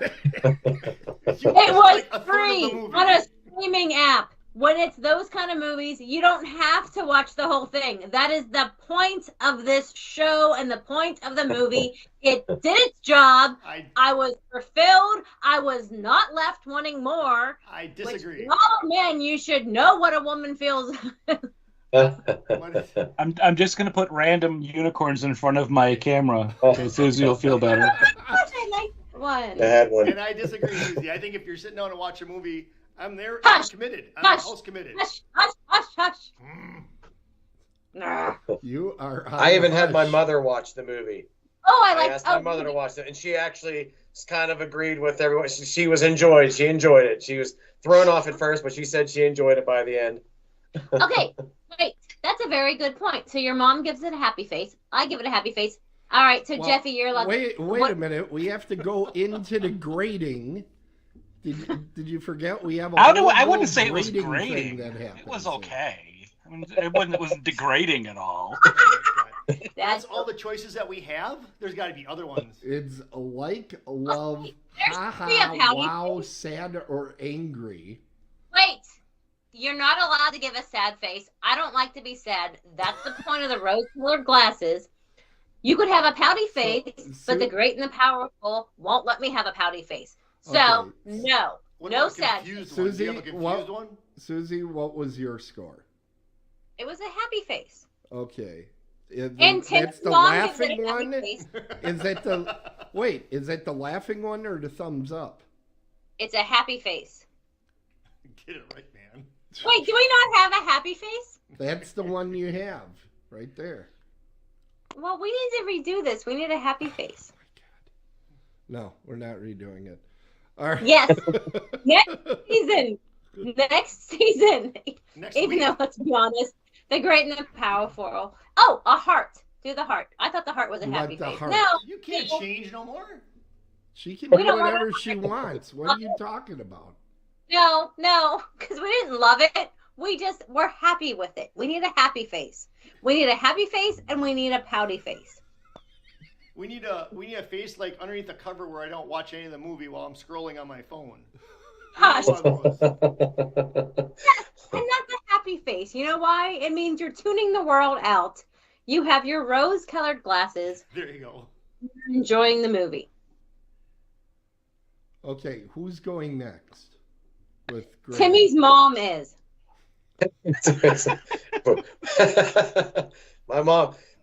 It was free on a streaming app. When it's those kind of movies, you don't have to watch the whole thing. That is the point of this show and the point of the movie. It did its job. I was fulfilled. I was not left wanting more. I disagree. Which, oh man, you should know what a woman feels. I'm just gonna put random unicorns in front of my camera, okay, Susie will feel better. I like one. I had one. And I disagree, Susie. I think if you're sitting down to watch a movie, I'm there. Hush. I'm committed. I'm Hush. house committed. Hush, hush, hush, hush. Nah. You are. I even had my hush. mother watch the movie. Oh, I asked my mother to watch it, and she actually kind of agreed with everyone. She was enjoyed. She enjoyed it. She was thrown off at first, but she said she enjoyed it by the end. Okay, wait. That's a very good point. So your mom gives it a happy face. I give it a happy face. All right, so Well, Jeffy, you're like. Wait what- a minute. We have to go into the grading. Did you forget we have a I whole wouldn't say it was grading thing grading. that happens It was here. okay. I mean, it wasn't degrading at all. That's That's all the choices that we have. There's got to be other ones. It's like, love, There's haha, three of how do you wow, sad, or angry. Wait. You're not allowed to give a sad face. I don't like to be sad. That's the point of the rose-colored glasses. You could have a pouty face, but the great and the powerful won't let me have a pouty face. So, Okay. no. What No about a sad. confused one? Do you have a Susie, confused one? Susie, what was your score? It was a happy face. Okay. And That's Tim's the mom gives it laughing a happy one? face. Is that the wait? Is that the laughing one or the thumbs up? It's a happy face. Get it right, man. Wait, do we not have a happy face? That's the one you have right there. Well, we need to redo this. We need a happy face. No, we're not redoing it. All right. Yes. Next season. Next Even week. though, let's be honest, the great and the powerful. Oh, a heart. Do the heart. I thought the heart was a You happy want the face. heart. No, You can't change no more. She can We do don't want whatever to- she wants. What are you talking about? no, because we didn't love it. We're happy with it. We need a happy face. We need a happy face, and we need a pouty face. We need a face like underneath the cover where I don't watch any of the movie while I'm scrolling on my phone. Hush. One of those. And that's a happy face. You know why? It means you're tuning the world out. You have your rose-colored glasses. There you go. You're enjoying the movie. Okay, who's going next? With Greg? Timmy's mom is.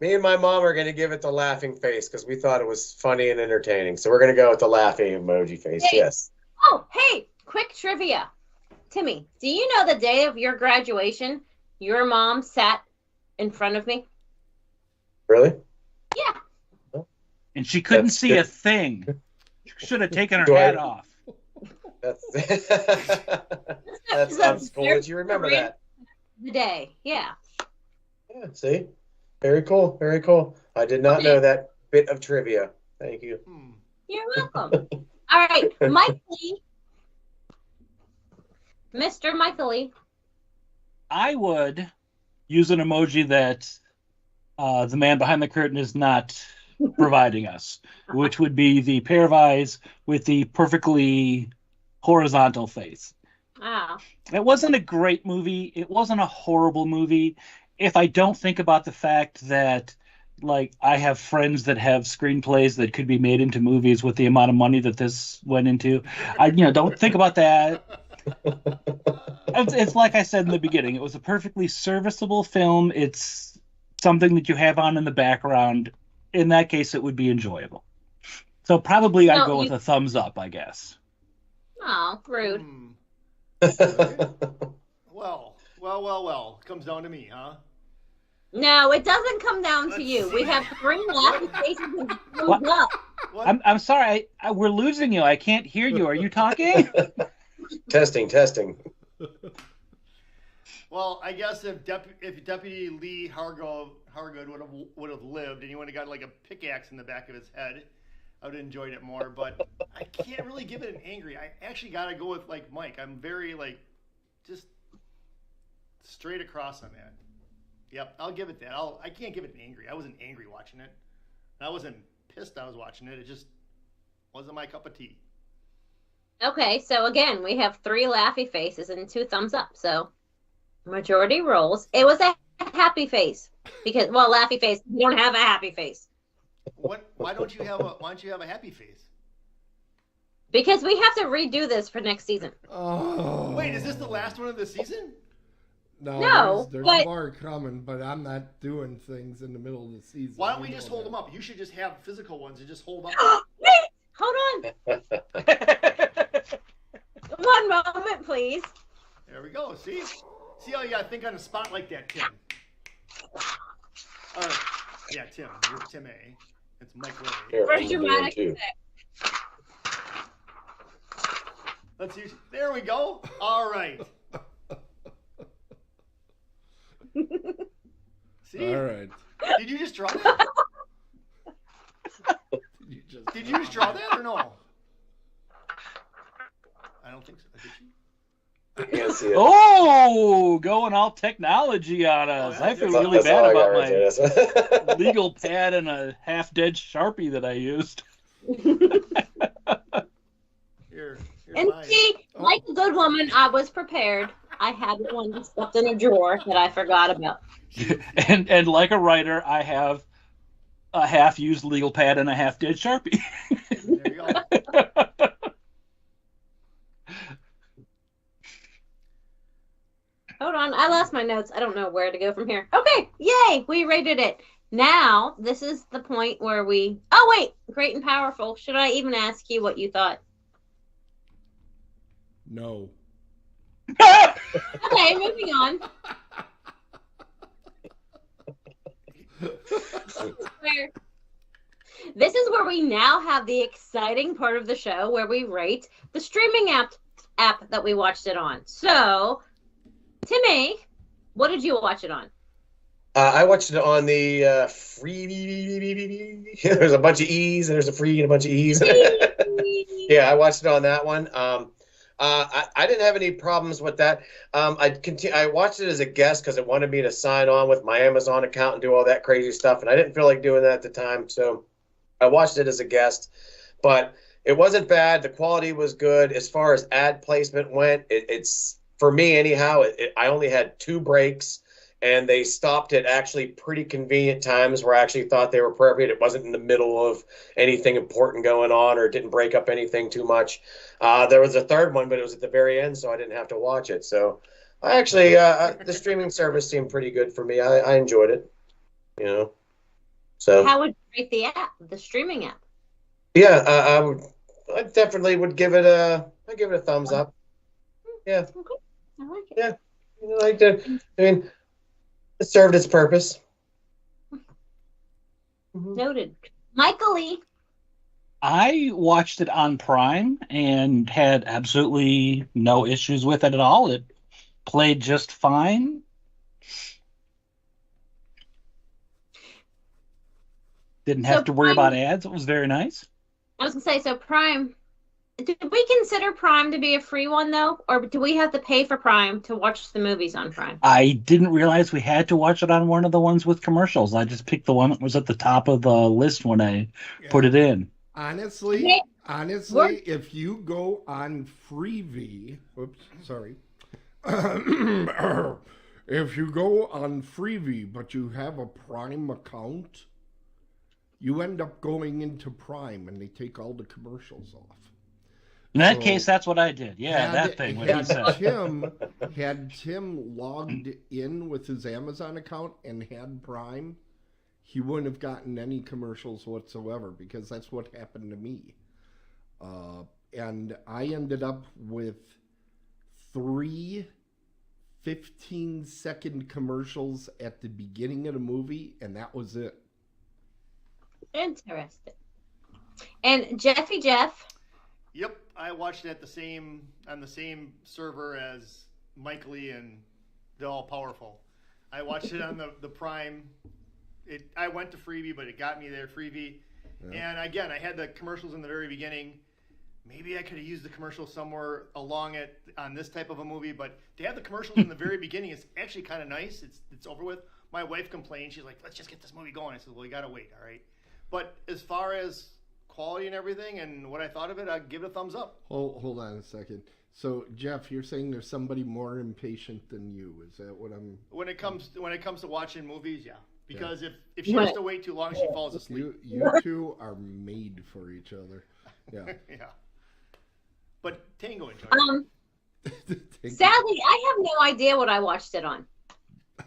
Me and my mom are going to give it the laughing face because we thought it was funny and entertaining. So we're going to go with the laughing emoji face. Hey. Yes. Oh, hey, quick trivia. Timmy, do you know the day of your graduation, your mom sat in front of me? Really? Yeah. And she couldn't That's see good. a thing. She should have taken her Do I- hat off. That's that's cool that you remember that. The day, yeah. Yeah, see? Very cool. Very cool. I did not know that bit of trivia. Thank you. You're welcome. All right, Mike Lee. Mr. Michael Lee. I would use an emoji that the man behind the curtain is not providing us, which would be the pair of eyes with the perfectly horizontal face. Wow. It wasn't a great movie. It wasn't a horrible movie. If I don't think about the fact that, like, I have friends that have screenplays that could be made into movies with the amount of money that this went into, I don't think about that. It's like I said in the beginning. It was a perfectly serviceable film. It's something that you have on in the background. In that case, it would be enjoyable. So probably I'd go with a thumbs up, I guess. Oh, rude. Well. Comes down to me, huh? No, it doesn't come down to you. We have 3 laughing faces and thumbs up. What? I'm sorry. We're losing you. I can't hear you. Are you talking? Testing. Well, I guess if Deputy Lee Hargood would have lived, and he would have got like a pickaxe in the back of his head, I would have enjoyed it more. But I can't really give it an angry. I actually got to go with like Mike. I'm very like just straight across on that. Yep, I'll give it that. I can't give it an angry. I wasn't angry watching it. I wasn't pissed I was watching it. It just wasn't my cup of tea. Okay, so again, we have 3 laughy faces and 2 thumbs up. So majority rolls. It was a happy face because, well, laughy face. You don't have a happy face Why don't you have a happy face? because we have to redo this for next season. Oh. Wait, is this the last one of the season? No, there's but- more coming, but I'm not doing things in the middle of the season. Why don't we You just know hold that. them up? You should just have physical ones and just hold up. Wait, hold on. One moment, please. There we go. See how you gotta think on the spot like that, Tim. All right. Yeah, Tim. You're Tim A. It's Mike Ray. Here, For I'm doing dramatic too. effect. Let's use. There we go. All right. See? All right. Did you just draw that? Did you just draw that or no? I don't think so. Did you? I can't see it. Oh, going all technology on us. I feel really That's all bad I got about right there. my legal pad and a half-dead Sharpie that I used. Here's And mine. see, like a good woman, I was prepared. I had one stuffed in a drawer that I forgot about. And like a writer, I have a half-used legal pad and a half-dead Sharpie. There you go. Hold on, I lost my notes. I don't know where to go from here. Okay, yay, we rated it. Now, this is the point where we... Oh, wait, great and powerful. Should I even ask you what you thought? No. Okay, moving on. This is where we now have the exciting part of the show where we rate the streaming app that we watched it on. So, Timmy, what did you watch it on? I watched it on the free. There's a bunch of E's, and there's a free and a bunch of E's. Yeah, I watched it on that one. I didn't have any problems with that. I watched it as a guest because it wanted me to sign on with my Amazon account and do all that crazy stuff, and I didn't feel like doing that at the time, so I watched it as a guest. But it wasn't bad. The quality was good. As far as ad placement went, it's for me anyhow. I only had 2 breaks, and they stopped at actually pretty convenient times where I actually thought they were appropriate. It wasn't in the middle of anything important going on, or it didn't break up anything too much. There was a third one, but it was at the very end, so I didn't have to watch it. So I actually, the streaming service seemed pretty good for me. I enjoyed it, you know. So How would you rate the app, the streaming app? yeah, I definitely would give it a thumbs up. Yeah, Okay. I like it. yeah. You know, I mean, it served its purpose. Noted. Michael Lee. I watched it on Prime and had absolutely no issues with it at all. It played just fine. Didn't have So to worry Prime- about ads. It was very nice. I was gonna say, so Prime. Do we consider Prime to be a free one though, or do we have to pay for Prime to watch the movies on Prime? I didn't realize we had to watch it on one of the ones with commercials. I just picked the one that was at the top of the list when I put it in. Honestly, Yeah. if you go on Freevee, if you go on Freevee, but you have a Prime account, you end up going into Prime and they take all the commercials off. In that So, case, that's what I did. Yeah, that thing. What he said. Had Tim logged in with his Amazon account and had Prime, he wouldn't have gotten any commercials whatsoever, because that's what happened to me. And I ended up with 3 15-second commercials at the beginning of the movie, and that was it. Interesting. And Jeffy Jeff. Yep, I watched it on the same server as Mike Lee and the All Powerful. I watched it on the Prime. I went to Freevee, but it got me there, Freevee. Yeah. And again, I had the commercials in the very beginning. Maybe I could have used the commercial somewhere along it on this type of a movie, but to have the commercials in the very beginning is actually kind of nice. It's over with. My wife complained. She's like, let's just get this movie going. I said, well, you got to wait, all right? But as far as quality and everything and what I thought of it, I'd give it a thumbs up. Hold on a second. So, Jeff, you're saying there's somebody more impatient than you. Is that what I'm... When it comes to watching movies, yeah. Because if she has to wait too long, she falls asleep. You two are made for each other. Yeah. Yeah. But Tango enjoyed it. Sadly, I have no idea what I watched it on.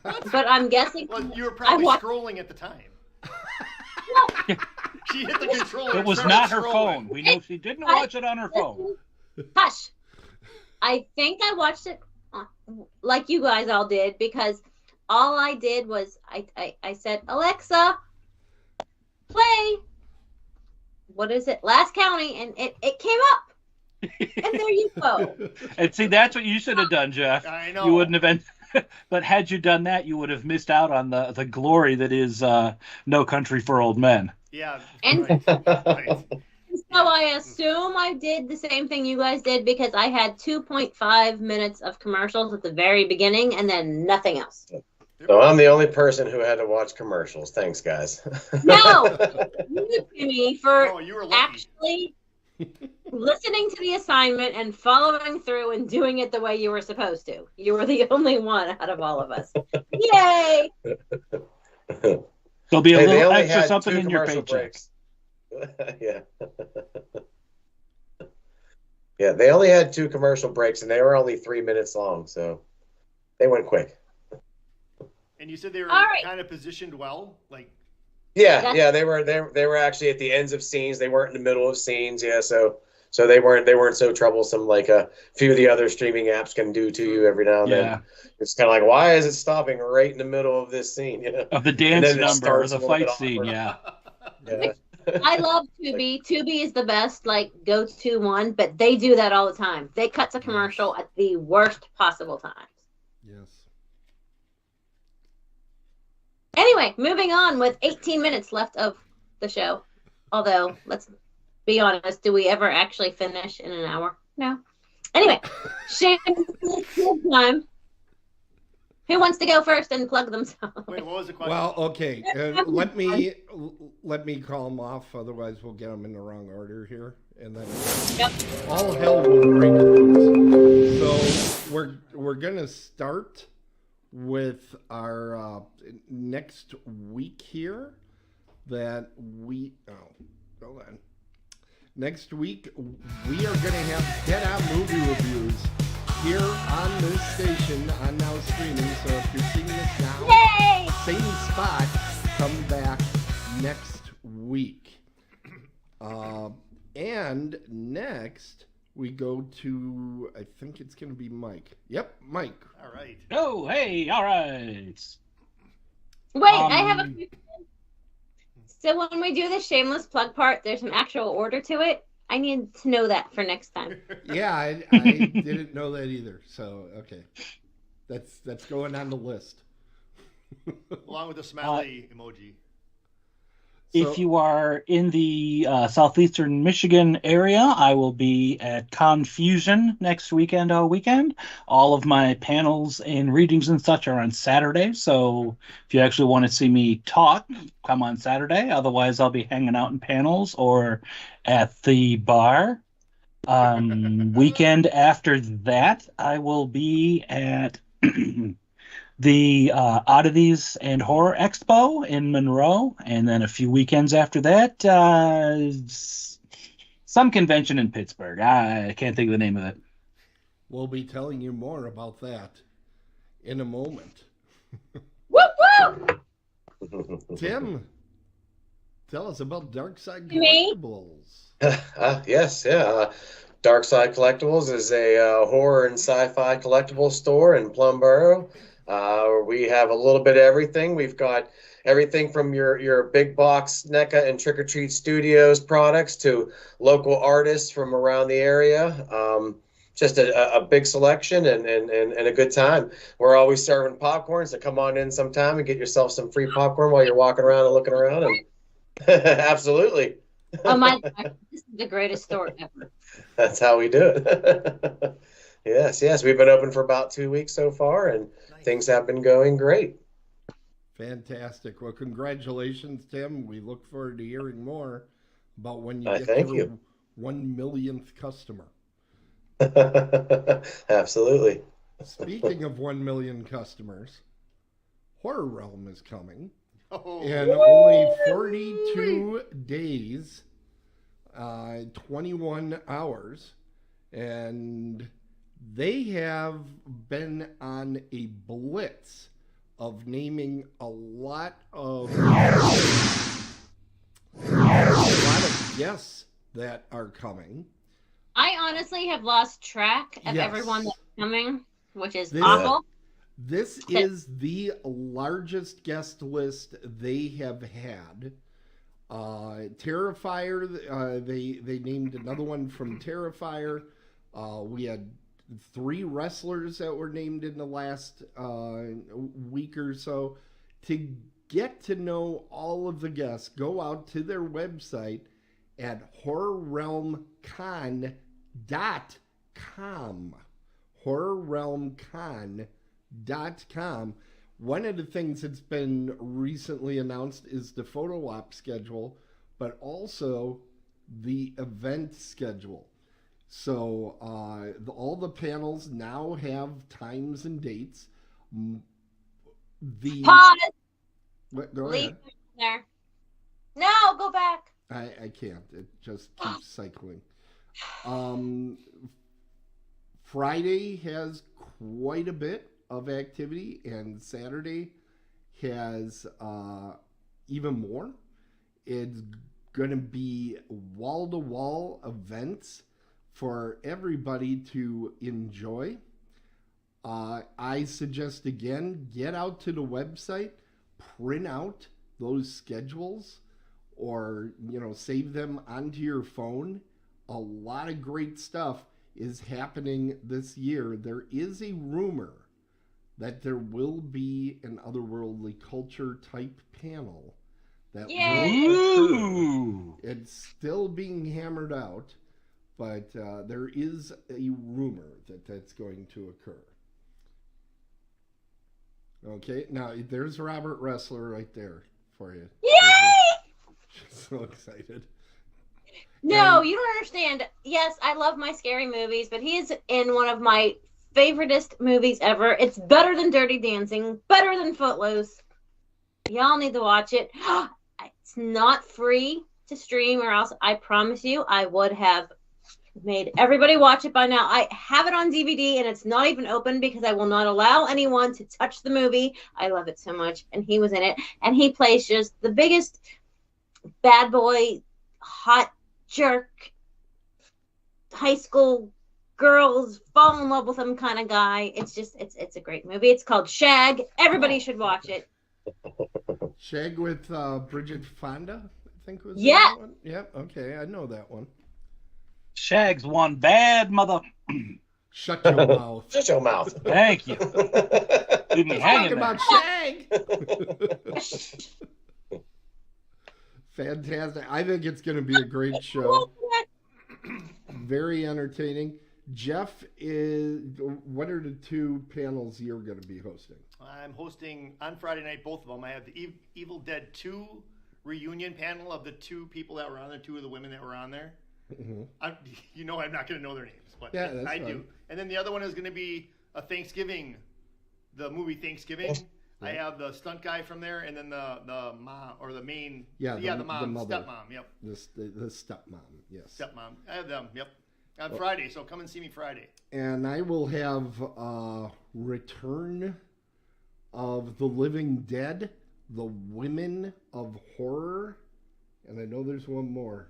But I'm guessing... Well, you were probably scrolling at the time. She hit the controller. It was not her phone. We know she didn't watch it on her phone. Hush. I think I watched it like you guys all did, because all I did was I said, Alexa, play, what is it, Last County, and it came up. And there you go. And see, that's what you should have done, Jeff. I know. You wouldn't have been... But had you done that, you would have missed out on the glory that is No Country for Old Men. Yeah. And right. So I assume I did the same thing you guys did, because I had 2.5 minutes of commercials at the very beginning and then nothing else. So I'm the only person who had to watch commercials. Thanks, guys. No, you, Jimmy, for you were lucky. actually listening to the assignment and following through and doing it the way you were supposed to. You were the only one out of all of us. Yay! There'll be a Hey, they little only extra had something 2 in your commercial paycheck. breaks. Yeah. Yeah, they only had 2 commercial breaks, and they were only 3 minutes long, so they went quick. And you said they were kind of positioned well, like. Yeah, they were actually at the ends of scenes. They weren't in the middle of scenes. Yeah, so they weren't so troublesome like a few of the other streaming apps can do to you every now and then. It's kind of like, why is it stopping right in the middle of this scene? You know? Of the dance number or the fight scene, yeah. Yeah. I love Tubi. Tubi is the best, like, go-to one, but they do that all the time. They cut to commercial at the worst possible times. Yes. Anyway, moving on with 18 minutes left of the show. Although, let's be honest, do we ever actually finish in an hour? No. Anyway, shameless time. Who wants to go first and plug themselves? Wait, what was the question? Well, okay. Let me call them off. Otherwise, we'll get them in the wrong order here, and then all hell will break loose. So we're gonna start with our next week here. Hold on. Next week we are gonna have Get Out movie reviews here on this station on Now Streaming. So if you're seeing this now, Yay! same spot, come back next week. And next we go to, I think it's going to be Mike. Yep, Mike. All right. Oh, hey, all right. Wait, I have a question. So when we do the shameless plug part, there's an actual order to it. I need to know that for next time. Yeah, I didn't know that either. So, okay. That's going on the list. Along with the smiley emoji. If you are in the southeastern Michigan area, I will be at Confusion next weekend all weekend. All of my panels and readings and such are on Saturday. So if you actually want to see me talk, come on Saturday. Otherwise, I'll be hanging out in panels or at the bar. Weekend after that, I will be at the Oddities and Horror Expo in Monroe, and then a few weekends after that, some convention in Pittsburgh. I can't think of the name of it. We'll be telling you more about that in a moment. Whoop whoop! Tim, tell us about Dark Side Me? Collectibles. Yes, yeah. Dark Side Collectibles is a horror and sci-fi collectibles store in Plumboro. We have a little bit of everything. We've got everything from your big box NECA and Trick or Treat Studios products to local artists from around the area. Just a big selection and a good time. We're always serving popcorn, so come on in sometime and get yourself some free popcorn while you're walking around and looking around. And absolutely. Oh my God, this is the greatest store ever. That's how we do it. Yes. We've been open for about 2 weeks so far, and things have been going great. Fantastic. Well, congratulations, Tim. We look forward to hearing more about when you get Thank your you. 1 millionth customer. Absolutely. Speaking of 1 million customers, Horror Realm is coming Oh, in only 42 days, 21 hours, and they have been on a blitz of naming a lot of guests that are coming. I honestly have lost track of Yes. everyone that's coming, which is This- awful. This is the largest guest list they have had. Terrifier, they named another one from Terrifier. We had 3 wrestlers that were named in the last week or so. To get to know all of the guests, go out to their website at horrorrealmcon.com. horrorrealmcon.com. One of the things that's been recently announced is the photo op schedule, but also the event schedule. So all the panels now have times and dates. Pause. Go Leave ahead. it there. No, go back. I can't. It just keeps cycling. Friday has quite a bit of activity, and Saturday has even more. It's going to be wall-to-wall events for everybody to enjoy. I suggest, again, get out to the website, print out those schedules, or save them onto your phone. A lot of great stuff is happening this year. There is a rumor that there will be an otherworldly culture type panel that Yay! will occur. Ooh. It's still being hammered out, but there is a rumor that that's going to occur. Okay, now there's Robert Ressler right there for you. Yay! She's so excited. No, And- you don't understand. Yes, I love my scary movies, but he is in one of my favoriteest movies ever. It's better than Dirty Dancing, better than Footloose. Y'all need to watch it. It's not free to stream, or else I promise you I would have made everybody watch it by now. I have it on DVD, and it's not even open because I will not allow anyone to touch the movie. I love it so much, and he was in it, and he plays just the biggest bad boy, hot jerk, high school girls fall in love with him kind of guy. It's a great movie. It's called Shag. Everybody should watch it. Shag with Bridget Fonda, I think was Yeah. that one. Yep, okay, I know that one. Shag's one bad mother. Shut your mouth. Shut your mouth. Thank you. Leave me Talk hanging there. about Shag. Fantastic. I think it's going to be a great show. Very entertaining. Jeff, what are the two panels you're going to be hosting? I'm hosting on Friday night both of them. I have the Evil Dead 2 reunion panel of the two people that were on there, two of the women that were on there. Mm-hmm. I'm not going to know their names, but Yeah, that's I fine. do. And then the other one is going to be a Thanksgiving, the movie Thanksgiving. I have the stunt guy from there, and then the mom or the main, the mom, mother. stepmom, yep, The stepmom, yes. stepmom. I have them, yep, on Friday. So come and see me Friday. And I will have Return of the Living Dead, The Women of Horror, and I know there's one more.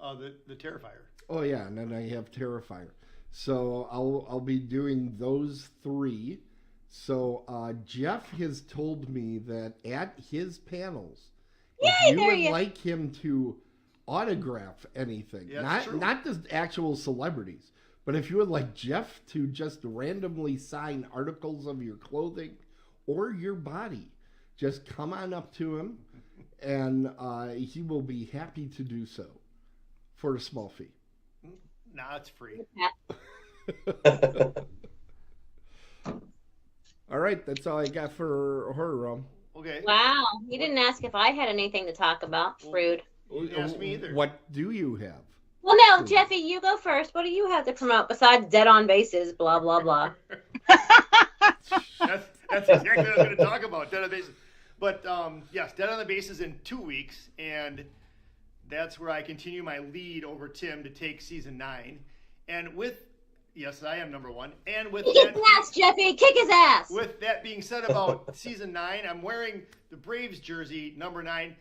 The Terrifier. Oh yeah, and then I have Terrifier. So I'll be doing those three. So Jeff has told me that at his panels, if you would like him to autograph anything, Yeah, not the actual celebrities, but if you would like Jeff to just randomly sign articles of your clothing or your body, just come on up to him, and he will be happy to do so for a small fee. Nah, it's free. All right, that's all I got for Horror Realm. Okay. Wow, you didn't ask if I had anything to talk about. Rude. You didn't ask me either. What do you have? Well, no, Jeffy, you go first. What do you have to promote besides Dead on Bases, blah, blah, blah? That's exactly what I was going to talk about, Dead on the Bases. But yes, Dead on the Bases in 2 weeks, and that's where I continue my lead over Tim to take season 9. And yes, I am number 1. And with Kick that, his ass, Jeffy. Kick his ass. with that being said about season 9, I'm wearing the Braves jersey, number 9.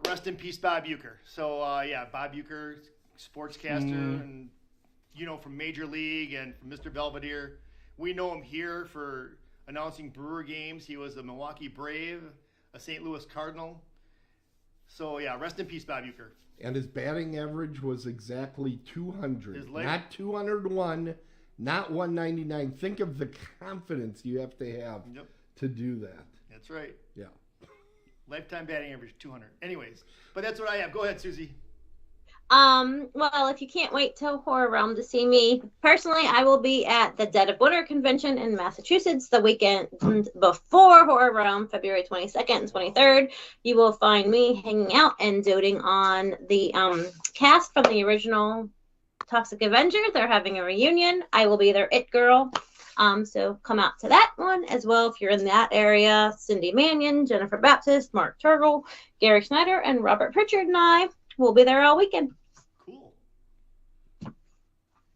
Rest in peace, Bob Uecker. So Bob Uecker, sportscaster, and from Major League and from Mr. Belvedere. We know him here for announcing Brewer games. He was a Milwaukee Brave, a St. Louis Cardinal. So rest in peace, Bob Uecker. And his batting average was exactly 200. His leg- Not 201, not 199. Think of the confidence you have to have Yep, to do that. that's right. Yeah. Lifetime batting average 200. Anyways, but that's what I have. Go ahead, Susie. Well, if you can't wait till Horror Realm to see me, personally, I will be at the Dead of Winter convention in Massachusetts the weekend before Horror Realm, February 22nd and 23rd. You will find me hanging out and doting on the cast from the original Toxic Avenger. They're having a reunion. I will be their It Girl. So come out to that one as well if you're in that area. Cindy Mannion, Jennifer Baptist, Mark Turgle, Gary Snyder, and Robert Pritchard and I will be there all weekend. Cool.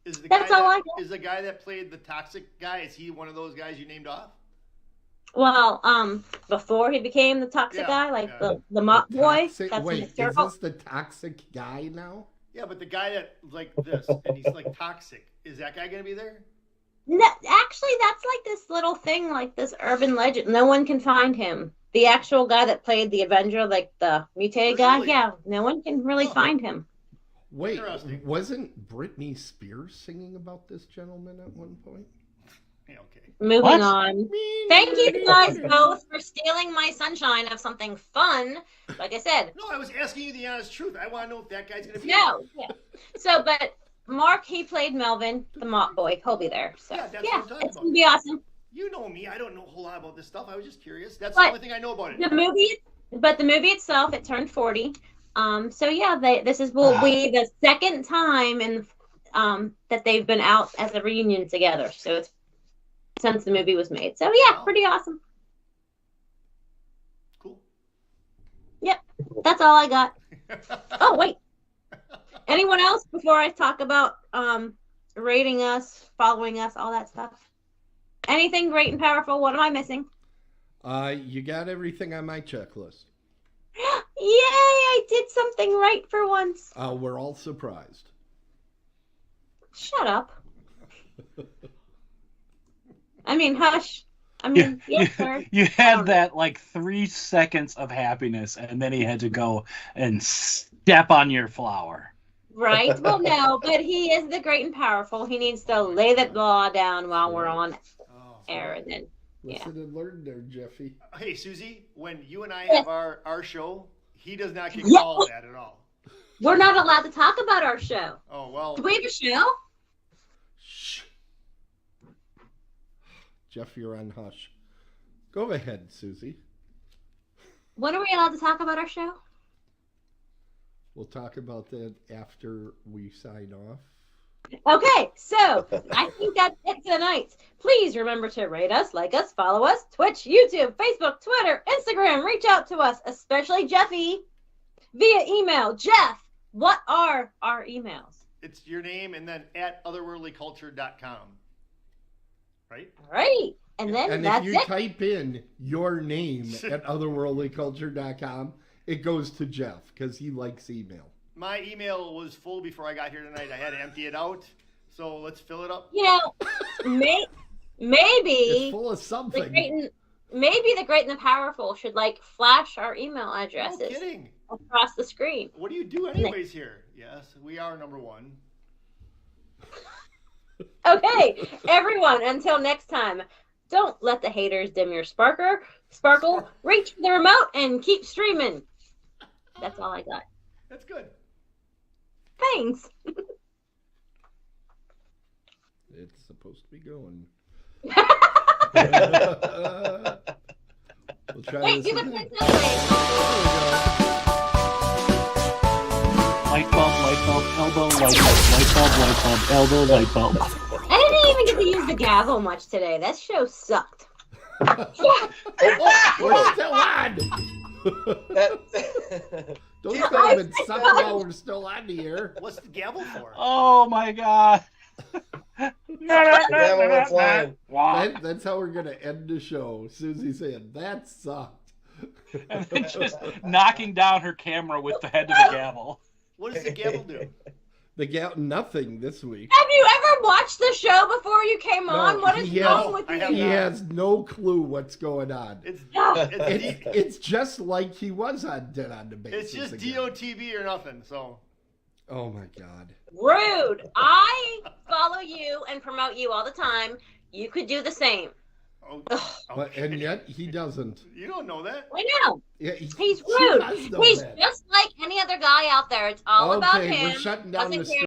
Is the That's guy all that, I got. Is the guy that played the toxic guy, is he one of those guys you named off? Well, before he became the toxic Yeah, guy, like yeah. the mop boy, Toxic- that's wait, Mr. is Turgle. this the toxic guy now? Yeah, but the guy that like this and he's like toxic. Is that guy gonna be there? No, actually, that's like this little thing, like this urban legend. No one can find him. The actual guy that played the Avenger, like the mutated guy, Really? yeah, no one can really Oh. find him. Wait, Interesting. wasn't Britney Spears singing about this gentleman at one point? Yeah, okay. Moving What? on. Thank you guys both for stealing my sunshine of something fun. Like I said, No, I was asking you the honest truth. I want to know if that guy's gonna be. no. Yeah. So, but Mark, he played Melvin, the mop boy. He'll be there. So, Yeah, that's what I'm talking it's about. gonna be awesome. You know me. I don't know a whole lot about this stuff. I was just curious. That's But the only thing I know about it. The movie itself, it turned 40. So yeah, this will be the second time in that they've been out as a reunion together. So it's since the movie was made. So yeah, pretty awesome. Cool. Yep, that's all I got. Oh wait, anyone else before I talk about rating us, following us, all that stuff? Anything great and powerful? What am I missing? You got everything on my checklist. Yay! I did something right for once. We're all surprised. Shut up. I mean, hush. I mean, yes, sir. You had that like 3 seconds of happiness, and then he had to go and step on your flower. Right? Well, no, but he is the great and powerful. He needs to lay that law down while we're on air, and then Listen and learn there, Jeffy. Hey, Susie, when you and I Yes. have our show, he does not get Yes. called that at all. we're not allowed to talk about our show. Oh, well. Do we have a show? Shh. Jeff, you're on hush. Go ahead, Susie. When are we allowed to talk about our show? We'll talk about that after we sign off. Okay, so I think that's it tonight. Please remember to rate us, like us, follow us, Twitch, YouTube, Facebook, Twitter, Instagram. Reach out to us, especially Jeffy, via email. Jeff, what are our emails? It's your name and then at otherworldlyculture.com. Right? All right, and then And that's if you it. type in your name at otherworldlyculture.com, it goes to Jeff because he likes email. My email was full before I got here tonight. I had to empty it out. So let's fill it up. You know, maybe It's full of the something. maybe the great and the powerful should like flash our email No addresses kidding. across the screen. What do you do anyways here? Yes, we are number one. Okay, everyone, until next time, don't let the haters dim your sparkle. Reach for the remote and keep streaming. That's all I got. That's good. Thanks. It's supposed to be going. We'll try Wait, this do the again. quick celebrate. Light bulb, elbow, light bulb, elbow, light bulb. I didn't even get to use the gavel much today. That show sucked. We're still on! Don't tell him it's sucked while we're still on the air. What's the gavel for? Oh my god. Gavel went flying. That's how we're going to end the show. Susie saying, that sucked. And then just knocking down her camera with the head of the gavel. What does the gavel do? Nothing this week. Have you ever watched the show before you came on? What is wrong with I have you? He not. has no clue what's going on. It's just like he was on Dead on the Bases. It's just again. DOTB or nothing. So Oh my God. Rude. I follow you and promote you all the time. You could do the same. But, and yet he doesn't. You don't know that. I know. Yeah, He's she rude. does know He's that. just like any other guy out there. It's all about Okay, him. we're shutting down Doesn't the care